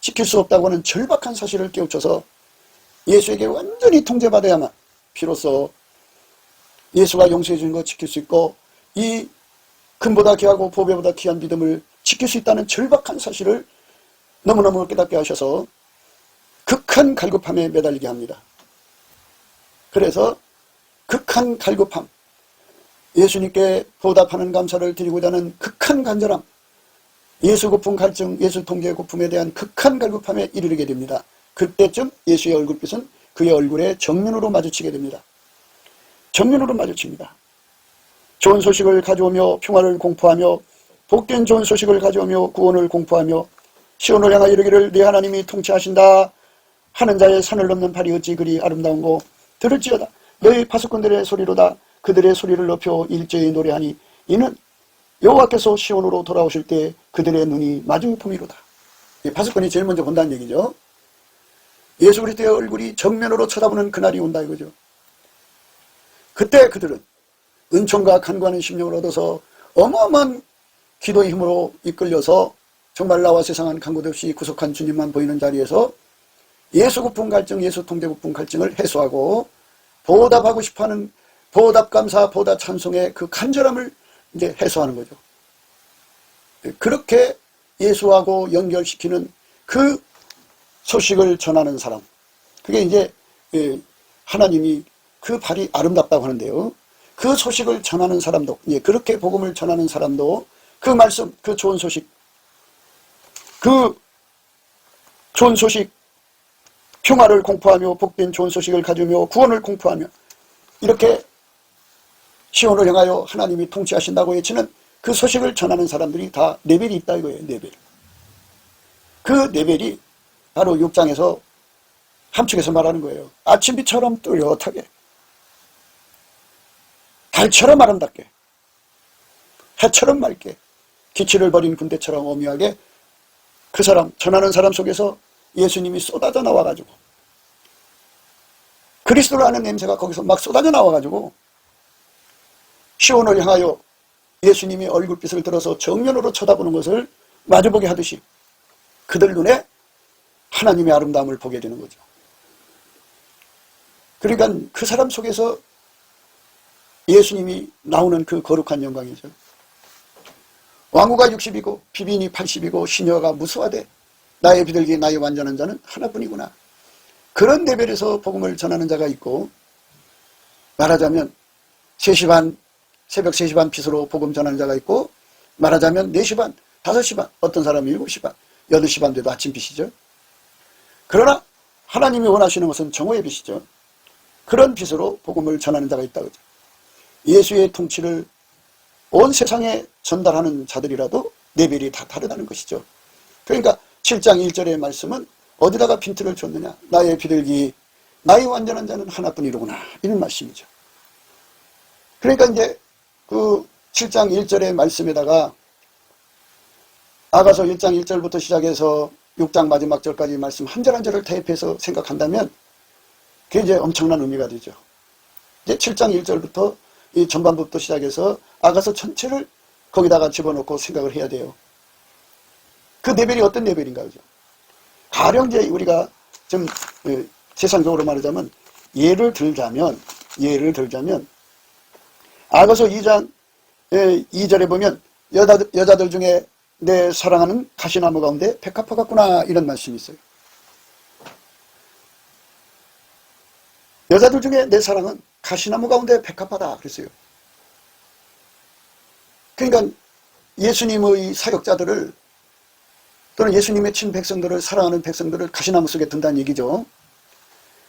지킬 수 없다고 하는 절박한 사실을 깨우쳐서 예수에게 완전히 통제받아야만 비로소 예수가 용서해 주는 것 지킬 수 있고, 이 금보다 귀하고 보배보다 귀한 믿음을 지킬 수 있다는 절박한 사실을 너무너무 깨닫게 하셔서 극한 갈급함에 매달리게 합니다. 그래서 극한 갈급함, 예수님께 보답하는 감사를 드리고자 하는 극한 간절함, 예수 고품 갈증, 예수 통제 고품에 대한 극한 갈급함에 이르게 됩니다. 그때쯤 예수의 얼굴빛은 그의 얼굴에 정면으로 마주치게 됩니다. 정면으로 마주칩니다. 좋은 소식을 가져오며 평화를 공포하며, 복된 좋은 소식을 가져오며 구원을 공포하며, 시온을 향하여 이르기를 네 하나님이 통치하신다 하는 자의 산을 넘는 발이 어찌 그리 아름다운고, 들을지어다 너희 파수꾼들의 소리로다 그들의 소리를 높여 일제히 노래하니, 이는 여호와께서 시온으로 돌아오실 때 그들의 눈이 마주 봄이로다. 파수꾼이 제일 먼저 본다는 얘기죠. 예수 그리스도의 얼굴이 정면으로 쳐다보는 그날이 온다 이거죠. 그때 그들은 은총과 간구하는 심령을 얻어서 어마어마한 기도의 힘으로 이끌려서 정말 나와 세상은 간구도 없이 구속한 주님만 보이는 자리에서 예수 고품 갈증, 예수 통제 고품 갈증을 해소하고 보답하고 싶어하는 보답 감사, 보답 찬송의 그 간절함을 이제 해소하는 거죠. 그렇게 예수하고 연결시키는 그 소식을 전하는 사람, 그게 이제 하나님이 그 발이 아름답다고 하는데요. 그 소식을 전하는 사람도, 그렇게 복음을 전하는 사람도 그 말씀, 그 좋은 소식, 평화를 공포하며 복된 좋은 소식을 가지며 구원을 공포하며, 이렇게 시온을 향하여 하나님이 통치하신다고 외치는 그 소식을 전하는 사람들이 다 레벨이 있다 이거예요. 레벨. 그 레벨이 바로 6장에서 함축해서 말하는 거예요. 아침비처럼 뚜렷하게, 달처럼 아름답게, 해처럼 맑게, 기치를 버린 군대처럼 오묘하게 그 사람, 전하는 사람 속에서 예수님이 쏟아져 나와가지고, 그리스도를 아는 냄새가 거기서 막 쏟아져 나와가지고 시온을 향하여 예수님이 얼굴빛을 들어서 정면으로 쳐다보는 것을 마주보게 하듯이 그들 눈에 하나님의 아름다움을 보게 되는 거죠. 그러니까 그 사람 속에서 예수님이 나오는 그 거룩한 영광이죠. 왕후가 60이고 비빈이 80이고 시녀가 무수하되 나의 비둘기 나의 완전한 자는 하나뿐이구나. 그런 레벨에서 복음을 전하는 자가 있고, 말하자면 3시 반, 새벽 3시 반 빛으로 복음 전하는 자가 있고, 말하자면 4시 반, 5시 반, 어떤 사람은 7시 반, 8시 반 돼도 아침빛이죠. 그러나 하나님이 원하시는 것은 정오의 빛이죠. 그런 빛으로 복음을 전하는 자가 있다고 하죠. 예수의 통치를 온 세상에 전달하는 자들이라도 레벨이 다 다르다는 것이죠. 그러니까 7장 1절의 말씀은 어디다가 빈트를 줬느냐? 나의 비둘기, 나의 완전한 자는 하나뿐이로구나. 이런 말씀이죠. 그러니까 이제 그 7장 1절의 말씀에다가 아가서 1장 1절부터 시작해서 6장 마지막 절까지 말씀 한 절 한 절을 대입해서 생각한다면 그게 이제 엄청난 의미가 되죠. 이제 7장 1절부터 이 전반부부터 시작해서 아가서 전체를 거기다가 집어넣고 생각을 해야 돼요. 그 레벨이 어떤 레벨인가, 그죠? 가령 이제 우리가 좀 세상적으로 말하자면 예를 들자면 아가서 2장 2절에 보면 여자들 중에 내 사랑하는 가시나무 가운데 백합화 같구나, 이런 말씀이 있어요. 여자들 중에 내 사랑은 가시나무 가운데 백합화다 그랬어요. 그러니까 예수님의 사역자들을 또는 예수님의 친백성들을, 사랑하는 백성들을 가시나무 속에 둔다는 얘기죠.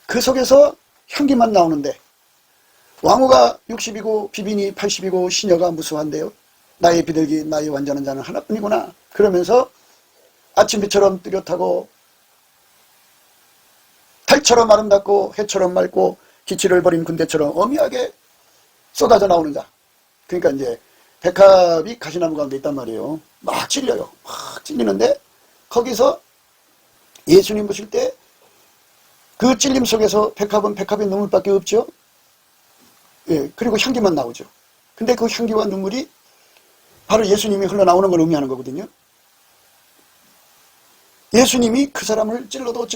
그 속에서 향기만 나오는데 왕후가 60이고 비빈이 80이고 시녀가 무수한데요. 나의 비둘기 나의 완전한 자는 하나뿐이구나. 그러면서 아침비처럼 뚜렷하고 달처럼 아름답고 해처럼 맑고 기치를 버린 군대처럼 어미하게 쏟아져 나오는 자. 그러니까 이제 백합이 가시나무 가운데 있단 말이에요. 막 찔려요. 막 찔리는데 거기서 예수님 보실 때 그 찔림 속에서 백합은 백합의 눈물밖에 없죠. 예, 그리고 향기만 나오죠. 근데 그 향기와 눈물이 바로 예수님이 흘러나오는 걸 의미하는 거거든요. 예수님이 그 사람을 찔러도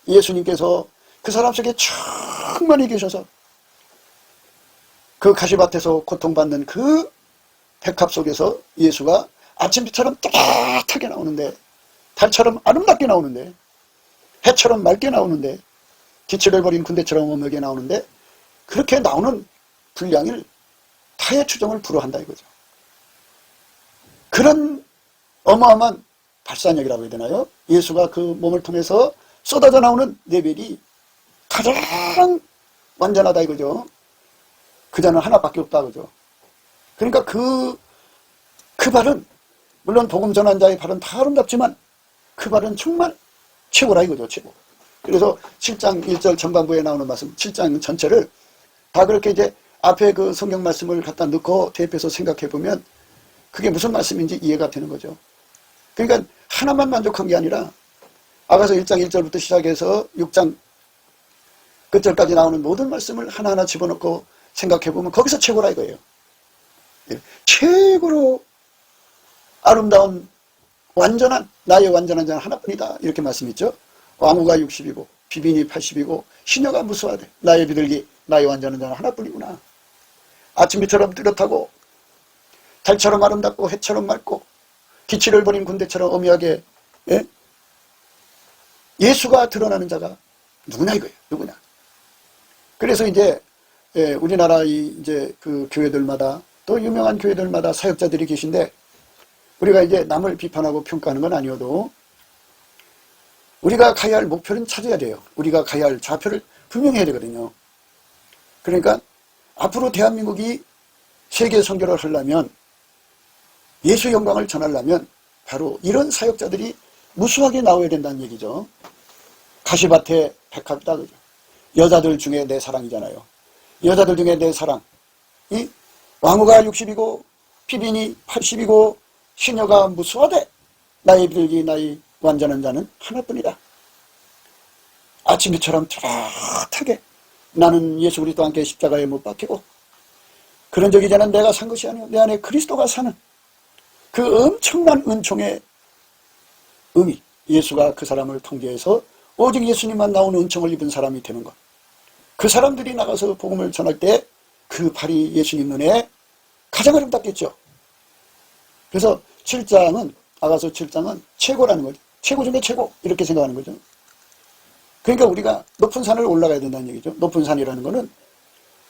예수님께서 그 사람 속에 충만히 계셔서 그 가시밭에서 고통받는 그 백합 속에서 예수가 아침비처럼 따뜻하게 나오는데, 달처럼 아름답게 나오는데, 해처럼 맑게 나오는데, 기치를 버린 군대처럼 엄하게 나오는데, 그렇게 나오는 분량을 타의 추정을 불허한다 이거죠. 그런 어마어마한 발산력이라고 해야 되나요? 예수가 그 몸을 통해서 쏟아져 나오는 레벨이 가장 완전하다 이거죠. 그자는 하나밖에 없다 그죠. 그러니까 그 발은, 물론 복음 전한 자의 발은 다 아름답지만 그 발은 정말 최고라 이거죠. 최고. 그래서 7장 1절 전반부에 나오는 말씀, 7장 전체를 다 그렇게 이제 앞에 그 성경 말씀을 갖다 넣고 대입해서 생각해 보면 그게 무슨 말씀인지 이해가 되는 거죠. 그러니까 하나만 만족한 게 아니라 아가서 1장 1절부터 시작해서 6장 끝절까지 나오는 모든 말씀을 하나하나 집어넣고 생각해 보면 거기서 최고라 이거예요. 최고로 아름다운 완전한, 나의 완전한 자는 하나뿐이다 이렇게 말씀있죠. 왕후가 60이고 비빈이 80이고 시녀가 무수하되 나의 비둘기 나의 완전한 자는 하나뿐이구나. 아침비처럼 뚜렷하고 달처럼 아름답고 해처럼 맑고 기치를 버린 군대처럼 어미하게, 예? 예수가 드러나는 자가 누구냐 이거예요. 누구냐. 그래서 이제 우리나라 이제 그 교회들마다 또 유명한 교회들마다 사역자들이 계신데, 우리가 이제 남을 비판하고 평가하는 건 아니어도 우리가 가야 할 목표는 찾아야 돼요. 우리가 가야 할 좌표를 분명히 해야 되거든요. 그러니까 앞으로 대한민국이 세계 선교를 하려면, 예수 영광을 전하려면 바로 이런 사역자들이 무수하게 나와야 된다는 얘기죠. 가시밭에 백합이다 그죠. 여자들 중에 내 사랑이잖아요. 여자들 중에 내 사랑. 이 왕후가 60이고 비빈이 80이고 시녀가 무수하되 나의 비둘기 나의 완전한 자는 하나뿐이다. 아침비처럼 뚜렷하게 나는 예수 그리스도와 함께 십자가에 못 박히고, 그런 적이 전에 내가 산 것이 아니오 내 안에 그리스도가 사는 그 엄청난 은총의 의미, 예수가 그 사람을 통제해서 오직 예수님만 나오는 은총을 입은 사람이 되는 것. 그 사람들이 나가서 복음을 전할 때 그 발이 예수님 눈에 가장 아름답겠죠. 그래서 7장은, 아가서 7장은 최고라는 거죠. 최고 중에 최고 이렇게 생각하는 거죠. 그러니까 우리가 높은 산을 올라가야 된다는 얘기죠. 높은 산이라는 거는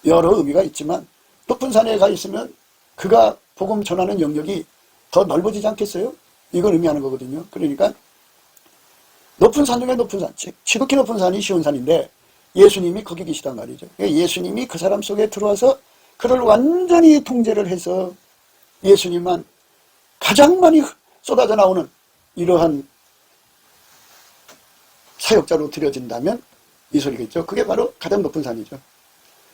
여러 의미가 있지만 높은 산에 가 있으면 그가 복음 전하는 영역이 더 넓어지지 않겠어요? 이걸 의미하는 거거든요. 그러니까 높은 산 중에 높은 산, 지극히 높은 산이 시온산인데 예수님이 거기 계시단 말이죠. 예수님이 그 사람 속에 들어와서 그를 완전히 통제를 해서 예수님만 가장 많이 쏟아져 나오는 이러한 사역자로 드려진다면 이 소리가 있죠. 그게 바로 가장 높은 산이죠.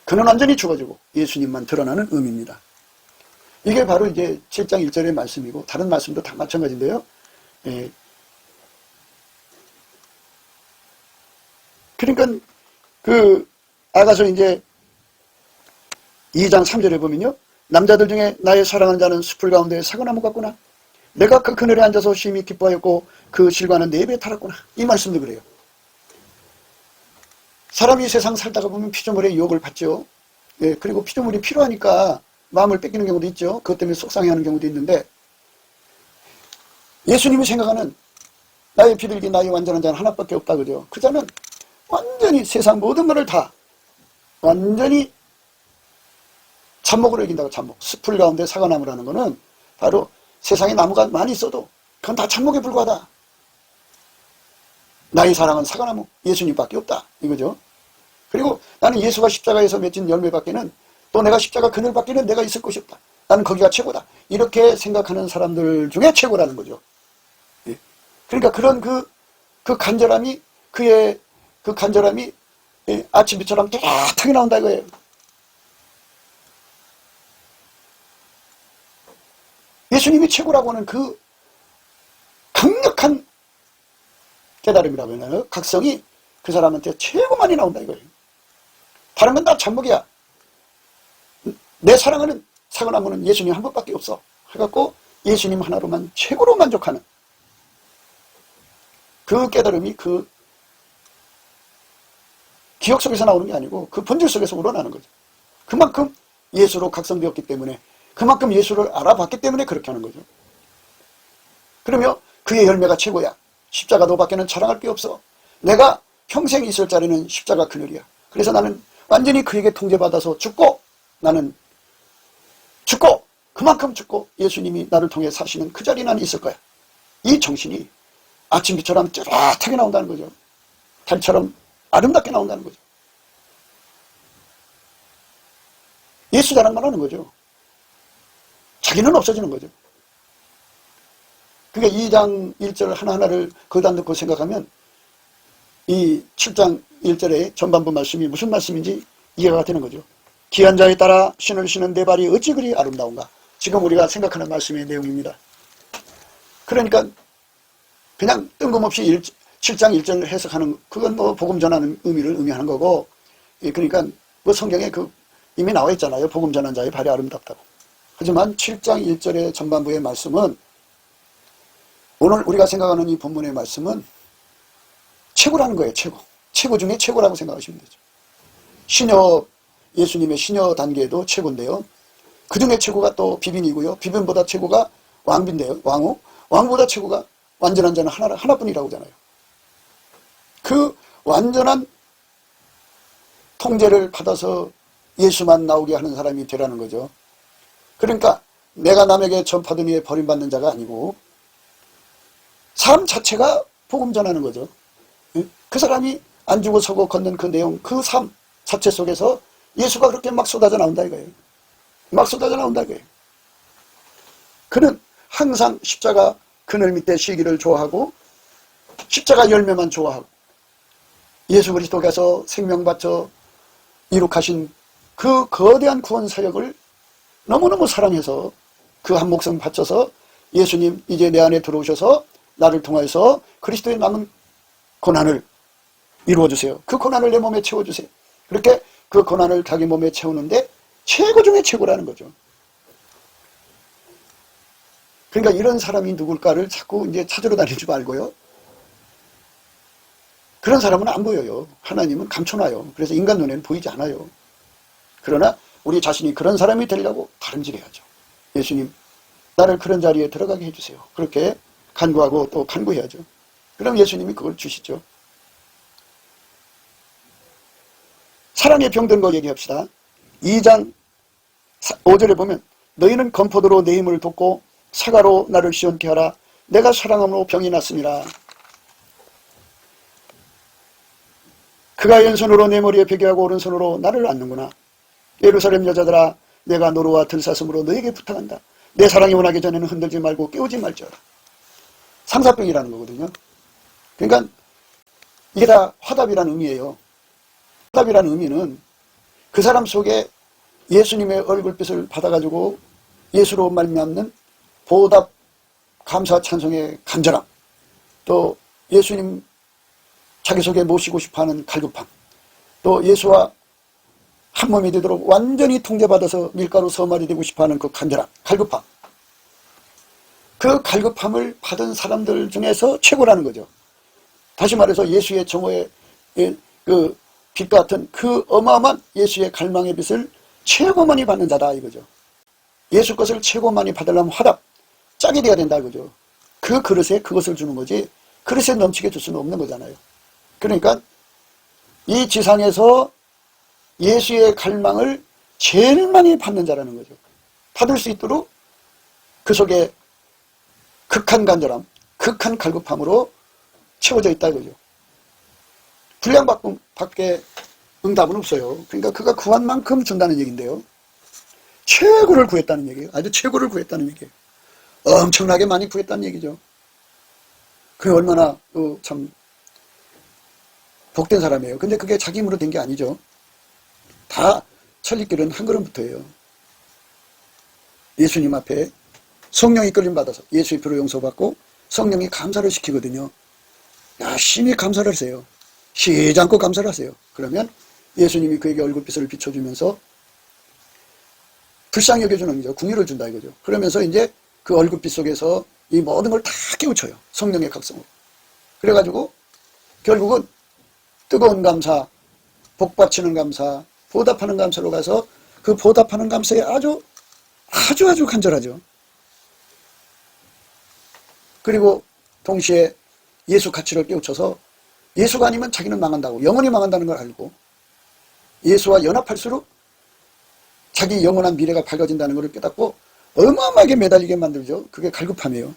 그는 완전히 죽어지고 예수님만 드러나는 의미입니다. 이게 바로 이제 7장 1절의 말씀이고 다른 말씀도 다 마찬가지인데요. 그러니까 그 아가서 이제 2장 3절에 보면요. 남자들 중에 나의 사랑하는 자는 숲을 가운데 사과나무 같구나. 내가 그 그늘에 앉아서 심히 기뻐하였고 그 실과는 4배 달았구나. 이 말씀도 그래요. 사람이 세상 살다가 보면 피조물의 유혹을 받죠. 예, 그리고 피조물이 필요하니까 마음을 뺏기는 경우도 있죠. 그것 때문에 속상해하는 경우도 있는데, 예수님이 생각하는 나의 비둘기 나의 완전한 자는 하나밖에 없다 그죠. 그 자는 완전히 세상 모든 것을 다 완전히 잡목으로 여긴다고. 잡목. 숲을 가운데 사과나무라는 거는 바로 세상에 나무가 많이 있어도 그건 다 참목에 불과하다. 나의 사랑은 사과나무 예수님밖에 없다 이거죠. 그리고 나는 예수가 십자가에서 맺은 열매밖에는, 또 내가 십자가 그늘밖에는 내가 있을 것이 없다. 나는 거기가 최고다. 이렇게 생각하는 사람들 중에 최고라는 거죠. 예. 그러니까 그런 그 간절함이, 그의 그 간절함이 아침비처럼 뚜렷하게 나온다 이거예요. 예수님이 최고라고 하는 그 강력한 깨달음이라고 하나요? 각성이 그 사람한테 최고 많이 나온다 이거예요. 다른 건 다 잠복이야. 내 사랑하는 사과나무는 예수님 한 번밖에 없어 해갖고 예수님 하나로만 최고로 만족하는 그 깨달음이 그 기억 속에서 나오는 게 아니고 그 본질 속에서 우러나는 거죠. 그만큼 예수로 각성되었기 때문에, 그만큼 예수를 알아봤기 때문에 그렇게 하는 거죠. 그러면 그의 열매가 최고야. 십자가 너밖에는 자랑할 게 없어. 내가 평생 있을 자리는 십자가 그늘이야. 그래서 나는 완전히 그에게 통제받아서 죽고, 나는 죽고, 그만큼 죽고 예수님이 나를 통해 사시는 그 자리에 난 있을 거야. 이 정신이 아침비처럼 뚜렷하게 나온다는 거죠. 달처럼 아름답게 나온다는 거죠. 예수 자랑만 하는 거죠. 자기는 없어지는 거죠. 그러니까 2장 1절 하나하나를 거기다 넣고 생각하면 이 7장 1절의 전반부 말씀이 무슨 말씀인지 이해가 되는 거죠. 귀한 자에 따라 신을 신은 내 발이 어찌 그리 아름다운가. 지금 우리가 생각하는 말씀의 내용입니다. 그러니까 그냥 뜬금없이 7장 1절을 해석하는, 그건 뭐 복음 전하는 의미를 의미하는 거고, 그러니까 뭐 성경에 이미 나와 있잖아요. 복음 전한 자의 발이 아름답다고. 하지만 7장 1절의 전반부의 말씀은, 오늘 우리가 생각하는 이 본문의 말씀은 최고라는 거예요. 최고 중에 최고라고 생각하시면 되죠. 신여, 예수님의 신여 단계도 최고인데요. 그 중에 최고가 또 비빈이고요. 비빈보다 최고가 왕비인데요. 왕보다 최고가 완전한 자는 하나뿐이라고 하잖아요. 그 완전한 통제를 받아서 예수만 나오게 하는 사람이 되라는 거죠. 그러니까 내가 남에게 전파든 위에 버림받는 자가 아니고 삶 자체가 복음 전하는 거죠. 그 사람이 안 주고 서고 걷는 그 내용, 그 삶 자체 속에서 예수가 그렇게 막 쏟아져 나온다 이거예요. 막 쏟아져 나온다 이거예요. 그는 항상 십자가 그늘 밑에 쉬기를 좋아하고 십자가 열매만 좋아하고 예수 그리스도께서 생명 바쳐 이룩하신 그 거대한 구원 사역을 너무너무 사랑해서 그 한 목숨 바쳐서 예수님 이제 내 안에 들어오셔서 나를 통하여서 그리스도의 남은 고난을 이루어주세요. 그 고난을 내 몸에 채워주세요. 그렇게 그 고난을 자기 몸에 채우는데 최고 중에 최고라는 거죠. 그러니까 이런 사람이 누굴까를 자꾸 이제 찾으러 다니지 말고요. 그런 사람은 안 보여요. 하나님은 감춰놔요. 그래서 인간 눈에는 보이지 않아요. 그러나 우리 자신이 그런 사람이 되려고 다름질해야죠. 예수님, 나를 그런 자리에 들어가게 해주세요. 그렇게 간구하고 또 간구해야죠. 그럼 예수님이 그걸 주시죠. 사랑에 병든 거 얘기합시다. 2장 5절에 보면 너희는 건포도로 내 힘을 돕고 사과로 나를 시원케 하라. 내가 사랑함으로 병이 났음이라. 그가 왼손으로 내 머리에 베개하고 오른손으로 나를 안는구나. 예루살렘 여자들아, 내가 노루와 들사슴으로 너에게 부탁한다. 내 사랑이 원하기 전에는 흔들지 말고 깨우지 말지어라. 상사병이라는 거거든요. 그러니까 이게 다 화답이라는 의미예요. 화답이라는 의미는 그 사람 속에 예수님의 얼굴빛을 받아가지고 예수로 말미암는 보답, 감사, 찬송의 간절함, 또 예수님 자기 속에 모시고 싶어하는 갈급함, 또 예수와 한 몸이 되도록 완전히 통제받아서 밀가루 서말이 되고 싶어하는 그 간절함, 갈급함, 그 갈급함을 받은 사람들 중에서 최고라는 거죠. 다시 말해서 예수의 정오의 그 빛 같은 그 어마어마한 예수의 갈망의 빛을 최고 많이 받는 자다 이거죠. 예수 것을 최고 많이 받으려면 화답, 짝이 돼야 된다 이거죠. 그 그릇에 그것을 주는 거지 그릇에 넘치게 줄 수는 없는 거잖아요. 그러니까 이 지상에서 예수의 갈망을 제일 많이 받는 자라는 거죠. 받을 수 있도록 그 속에 극한 간절함, 극한 갈급함으로 채워져 있다 이거죠. 분량밖에 응답은 없어요. 그러니까 그가 구한 만큼 준다는 얘기인데요. 최고를 구했다는 얘기예요. 아주 최고를 구했다는 얘기예요. 엄청나게 많이 구했다는 얘기죠. 그게 얼마나 참 복된 사람이에요. 근데 그게 자기 힘으로 된 게 아니죠. 다 천리길은 한 걸음부터예요. 예수님 앞에 성령이 끌림 받아서 예수의 피로 용서받고 성령이 감사를 시키거든요. 열심히 감사를 하세요. 쉬지 않고 감사를 하세요. 그러면 예수님이 그에게 얼굴빛을 비춰주면서 불쌍히 여겨주는 거죠. 궁유를 준다 이거죠. 그러면서 이제 그 얼굴빛 속에서 이 모든 걸 다 깨우쳐요. 성령의 각성으로. 그래가지고 결국은 뜨거운 감사, 복받치는 감사, 보답하는 감사로 가서 그 보답하는 감사에 아주 간절하죠. 그리고 동시에 예수 가치를 깨우쳐서 예수가 아니면 자기는 망한다고, 영원히 망한다는 걸 알고 예수와 연합할수록 자기 영원한 미래가 밝아진다는 것을 깨닫고 어마어마하게 매달리게 만들죠. 그게 갈급함이에요.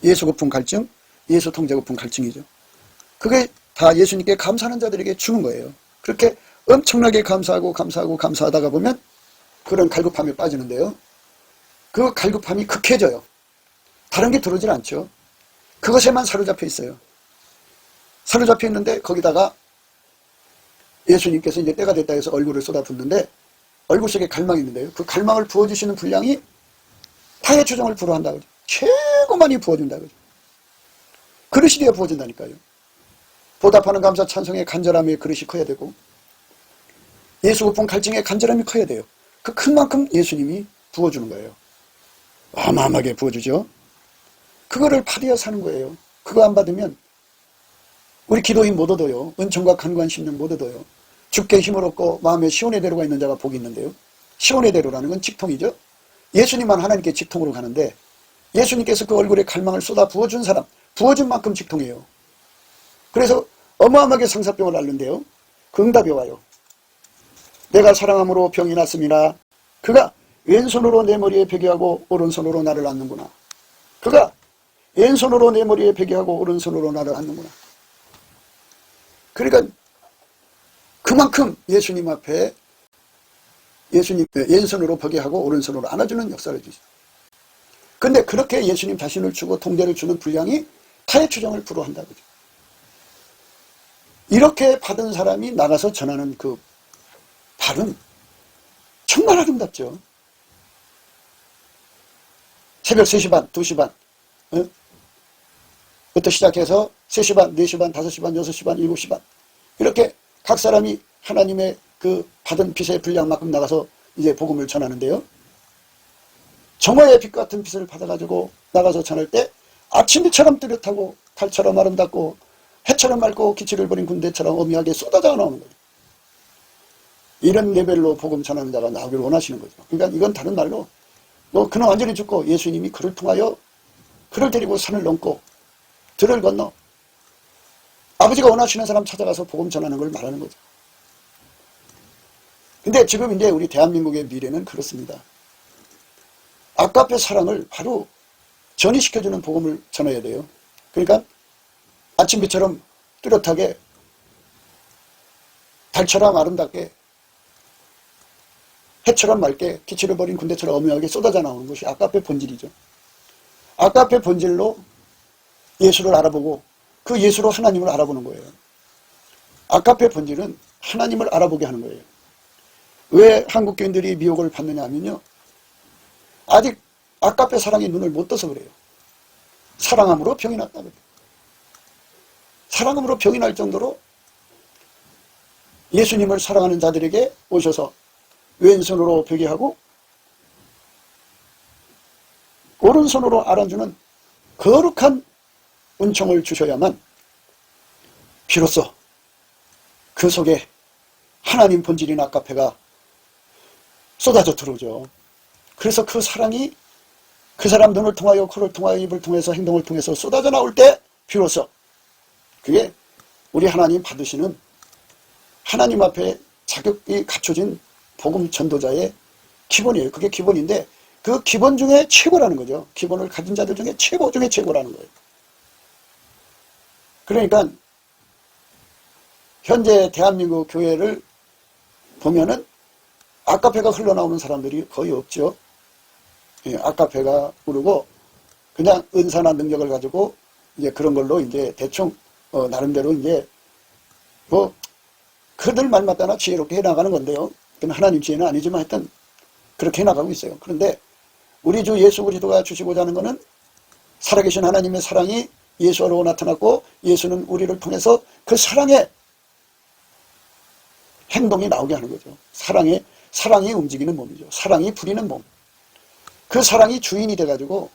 예수 고품 갈증, 예수 통제 고품 갈증이죠. 그게 다 예수님께 감사하는 자들에게 주는 거예요. 그렇게 엄청나게 감사하다가 보면 그런 갈급함에 빠지는데요. 그 갈급함이 극해져요. 다른 게 들어오질 않죠. 그것에만 사로잡혀 있어요. 사로잡혀 있는데 거기다가 예수님께서 이제 때가 됐다 해서 얼굴을 쏟아붓는데 얼굴 속에 갈망이 있는데요. 그 갈망을 부어주시는 분량이 타의 추정을 불허한다고 그러죠. 최고 많이 부어준다고 그러죠. 그릇이 되어 부어준다니까요. 보답하는 감사 찬송의 간절함의 그릇이 커야 되고 예수 고품 갈증의 간절함이 커야 돼요. 그 큰 만큼 예수님이 부어주는 거예요. 어마어마하게 부어주죠. 그거를 받아야 사는 거예요. 그거 안 받으면 우리 기도인 못 얻어요. 은총과 간구한 심령 못 얻어요. 주께 힘을 얻고 마음에 시온의 대로가 있는 자가 복이 있는데요. 시온의 대로라는 건 직통이죠. 예수님만 하나님께 직통으로 가는데 예수님께서 그 얼굴에 갈망을 쏟아 부어준 사람, 부어준 만큼 직통이에요. 그래서 어마어마하게 상사병을 앓는데요. 그 응답이 와요. 내가 사랑함으로 병이 났음이나 그가 왼손으로 내 머리에 베개하고 오른손으로 나를 안는구나. 그가 왼손으로 내 머리에 베개하고 오른손으로 나를 안는구나. 그러니까 그만큼 예수님 앞에 예수님 왼손으로 베개하고 오른손으로 안아주는 역사를 주죠. 근데 그렇게 예수님 자신을 주고 통제를 주는 분량이 타의 추정을 불허한다고 그러죠. 이렇게 받은 사람이 나가서 전하는 그 발은 정말 아름답죠. 새벽 3시 반, 2시 반 부터 시작해서 3시 반, 4시 반, 5시 반, 6시 반, 7시 반 이렇게 각 사람이 하나님의 그 받은 빛의 분량만큼 나가서 이제 복음을 전하는데요. 정오의 빛 같은 빛을 받아가지고 나가서 전할 때 아침비처럼 뚜렷하고 달처럼 아름답고 해처럼 맑고 기치를 버린 군대처럼 어미하게 쏟아져 나오는 거죠. 이런 레벨로 복음 전하는 자가 나오기를 원하시는 거죠. 그러니까 이건 다른 말로 그는 완전히 죽고 예수님이 그를 통하여 그를 데리고 산을 넘고 들을 건너 아버지가 원하시는 사람 찾아가서 복음 전하는 걸 말하는 거죠. 근데 지금 이제 우리 대한민국의 미래는 그렇습니다. 아까의 사랑을 바로 전이시켜주는 복음을 전해야 돼요. 그러니까 아침비처럼 뚜렷하게 달처럼 아름답게 해처럼 맑게 기치를 버린 군대처럼 엄하게 쏟아져 나오는 것이 아까의 본질이죠. 아까의 본질로 예수를 알아보고 그 예수로 하나님을 알아보는 거예요. 아까의 본질은 하나님을 알아보게 하는 거예요. 왜 한국 교인들이 미혹을 받느냐 하면요. 아직 아까의 사랑의 눈을 못 떠서 그래요. 사랑함으로 병이 났다 그래요. 사랑함으로 병이 날 정도로 예수님을 사랑하는 자들에게 오셔서 왼손으로 베개하고 오른손으로 알아주는 거룩한 은총을 주셔야만 비로소 그 속에 하나님 본질인 아까페가 쏟아져 들어오죠. 그래서 그 사랑이 그 사람 눈을 통하여 코를 통하여 입을 통해서 행동을 통해서 쏟아져 나올 때 비로소 그게 우리 하나님 받으시는 하나님 앞에 자격이 갖춰진 복음 전도자의 기본이에요. 그게 기본인데 그 기본 중에 최고라는 거죠. 기본을 가진 자들 중에 최고 중에 최고라는 거예요. 그러니까 현재 대한민국 교회를 보면은 아카페가 흘러나오는 사람들이 거의 없죠. 예, 아카페가 부르고 그냥 은사나 능력을 가지고 이제 그런 걸로 이제 대충 나름대로 이제 뭐 그들 말마다나 지혜롭게 해나가는 건데요. 그건 하나님 지혜는 아니지만 하여튼 그렇게 해나가고 있어요. 그런데 우리 주 예수 그리스도가 주시고자 하는 것은 살아계신 하나님의 사랑이 예수 안으로 나타났고 예수는 우리를 통해서 그 사랑의 행동이 나오게 하는 거죠. 사랑이 움직이는 몸이죠. 사랑이 부리는 몸. 그 사랑이 주인이 돼가지고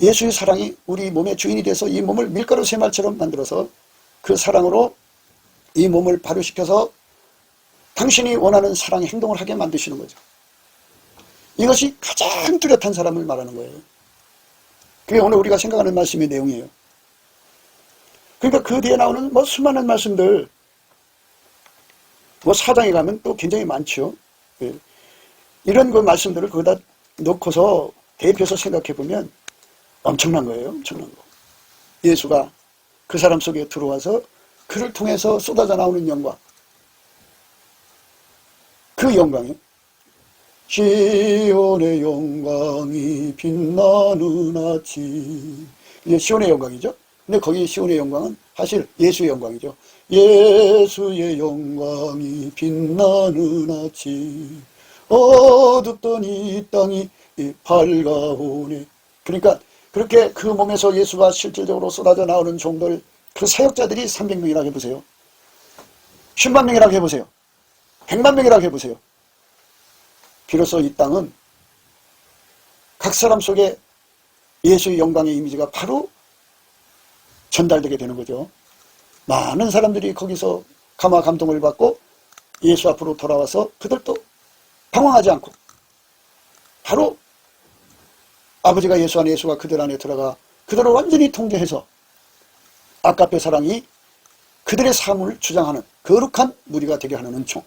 예수의 사랑이 우리 몸의 주인이 돼서 이 몸을 밀가루 새말처럼 만들어서 그 사랑으로 이 몸을 발효시켜서 당신이 원하는 사랑의 행동을 하게 만드시는 거죠. 이것이 가장 뚜렷한 사람을 말하는 거예요. 그게 오늘 우리가 생각하는 말씀의 내용이에요. 그러니까 그 뒤에 나오는 뭐 수많은 말씀들, 뭐 사장에 가면 또 굉장히 많죠. 예. 이런 그 말씀들을 거기다 놓고서 대입해서 생각해 보면 엄청난 거예요. 엄청난 거. 예수가 그 사람 속에 들어와서 그를 통해서 쏟아져 나오는 영광. 그 영광이 시온의 영광이 빛나는 아침. 이게 시온의 영광이죠. 근데 거기 시온의 영광은 사실 예수의 영광이죠. 예수의 영광이 빛나는 아침. 어둡던 이 땅이 밝아오네. 그러니까 그렇게 그 몸에서 예수가 실질적으로 쏟아져 나오는 종들, 그 사역자들이 300명이라고 해보세요. 10만 명이라고 해보세요. 100만 명이라고 해보세요. 비로소 이 땅은 각 사람 속에 예수의 영광의 이미지가 바로 전달되게 되는 거죠. 많은 사람들이 거기서 감화 감동을 받고 예수 앞으로 돌아와서 그들도 방황하지 않고 바로 아버지가 예수 안에 예수가 그들 안에 들어가 그들을 완전히 통제해서 아까페 사랑이 그들의 삶을 주장하는 거룩한 무리가 되게 하는 은총.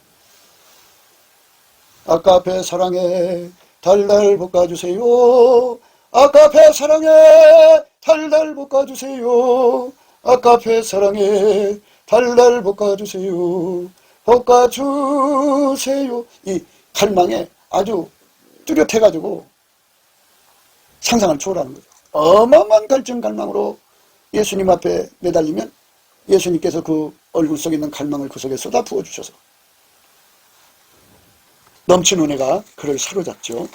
아까페 사랑에 달달 볶아주세요. 아까페 사랑에 달달 볶아주세요. 아까페 사랑에 달달 볶아주세요. 볶아주세요. 이 갈망에 아주 뚜렷해가지고 상상을 초월하는 거죠. 어마어마한 갈증 갈망으로 예수님 앞에 매달리면 예수님께서 그 얼굴 속에 있는 갈망을 그 속에 쏟아 부어주셔서 넘치는 은혜가 그를 사로잡죠.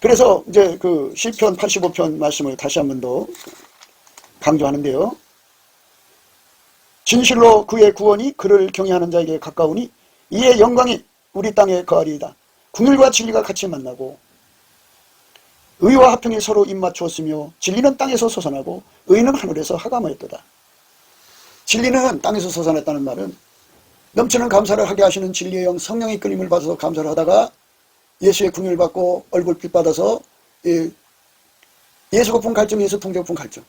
그래서 이제 그 시편 85편 말씀을 다시 한 번 더 강조하는데요. 진실로 그의 구원이 그를 경외하는 자에게 가까우니 이의 영광이 우리 땅에 거하리이다. 궁율과 진리가 같이 만나고 의와 화평이 서로 입맞추었으며 진리는 땅에서 솟아나고 의는 하늘에서 하감하였도다. 진리는 땅에서 솟아났다는 말은 넘치는 감사를 하게 하시는 진리의 영 성령의 끌림을 받아서 감사를 하다가 예수의 궁율 받고 얼굴빛 받아서 예수 고픈 갈증, 예수 통제 고픈 갈증,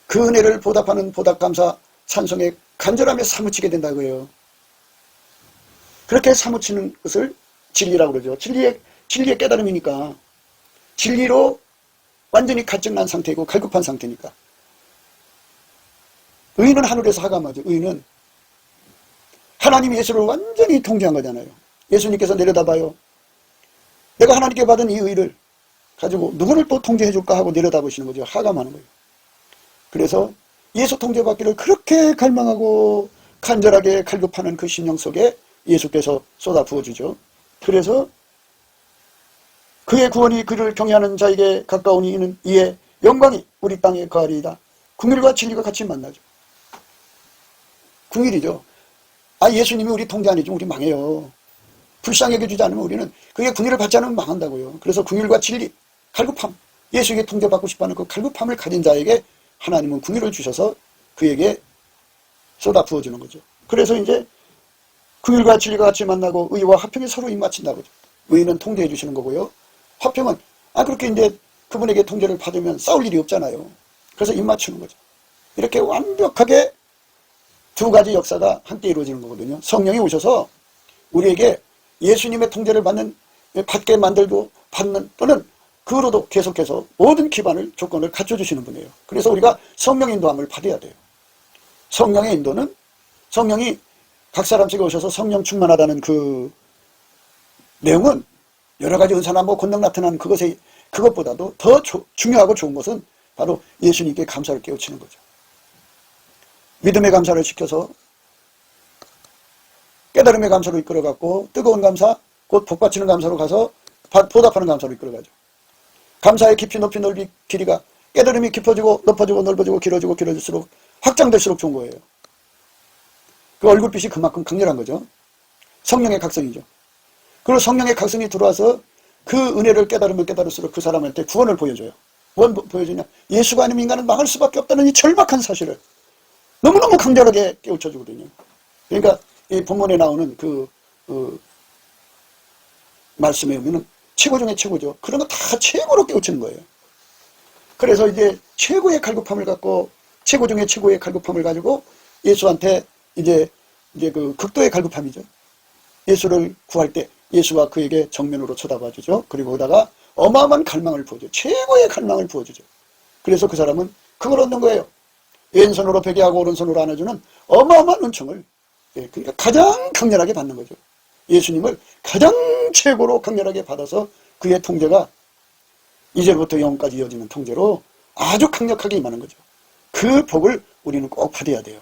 그 은혜를 보답하는 보답 감사 찬송에 간절함에 사무치게 된다고요. 그렇게 사무치는 것을 진리라고 그러죠. 진리의 깨달음이니까 진리로 완전히 갈증난 상태이고 갈급한 상태니까. 의는 하늘에서 하감하죠. 의는 하나님이 예수를 완전히 통제한 거잖아요. 예수님께서 내려다봐요. 내가 하나님께 받은 이 의를 가지고 누구를 또 통제해 줄까 하고 내려다보시는 거죠. 하감하는 거예요. 그래서 예수 통제받기를 그렇게 갈망하고 간절하게 갈급하는 그 심령 속에 예수께서 쏟아 부어주죠. 그래서 그의 구원이 그를 경외하는 자에게 가까우니 이는 이의 영광이 우리 땅에 거하리이다. 궁율과 진리가 같이 만나죠. 궁율이죠. 예수님이 우리 통제 안 해주면 우리 망해요. 불쌍하게 주지 않으면 우리는 그게 궁율을 받지 않으면 망한다고요. 그래서 궁율과 진리, 갈급함, 예수에게 통제받고 싶어하는 그 갈급함을 가진 자에게 하나님은 궁율을 주셔서 그에게 쏟아 부어주는 거죠. 그래서 이제 궁율과 진리가 같이 만나고 의와 화평이 서로 입맞춘다고 그러죠. 의는 통제해 주시는 거고요. 화평은 그렇게 이제 그분에게 통제를 받으면 싸울 일이 없잖아요. 그래서 입맞추는 거죠. 이렇게 완벽하게 두 가지 역사가 함께 이루어지는 거거든요. 성령이 오셔서 우리에게 예수님의 통제를 받게 만들고 받는 또는 그로도 계속해서 모든 기반을 조건을 갖춰주시는 분이에요. 그래서 우리가 성령 인도함을 받아야 돼요. 성령의 인도는 성령이 각 사람씩 오셔서 성령 충만하다는 그 내용은 여러 가지 은사나 뭐 권능 나타나는 그것보다도 더 중요하고 좋은 것은 바로 예수님께 감사를 깨우치는 거죠. 믿음의 감사를 시켜서 깨달음의 감사로 이끌어갔고 뜨거운 감사, 곧 복받치는 감사로 가서 보답하는 감사로 이끌어가죠. 감사의 깊이, 높이, 넓이, 길이가 깨달음이 깊어지고 높아지고 넓어지고 길어지고 길어질수록 확장될수록 좋은 거예요. 그 얼굴빛이 그만큼 강렬한 거죠. 성령의 각성이죠. 그리고 성령의 각성이 들어와서 그 은혜를 깨달으면 깨달을수록 그 사람한테 구원을 보여줘요. 뭘 보여주냐? 예수가 아니면 인간은 망할 수밖에 없다는 이 절박한 사실을 너무너무 강렬하게 깨우쳐 주거든요. 그러니까 이 본문에 나오는 말씀에 보면 최고 중에 최고죠. 그런 거 다 최고로 깨우치는 거예요. 그래서 이제 최고의 갈급함을 갖고 최고 중에 최고의 갈급함을 가지고 예수한테 이제 그 극도의 갈급함이죠. 예수를 구할 때 예수가 그에게 정면으로 쳐다봐 주죠. 그리고 거기다가 어마어마한 갈망을 부어줘요. 최고의 갈망을 부어주죠. 그래서 그 사람은 그걸 얻는 거예요. 왼손으로 베개하고 오른손으로 안아주는 어마어마한 은총을, 그러니까 가장 강렬하게 받는 거죠. 예수님을 가장 최고로 강렬하게 받아서 그의 통제가 이제부터 영원까지 이어지는 통제로 아주 강력하게 임하는 거죠. 그 복을 우리는 꼭 받아야 돼요.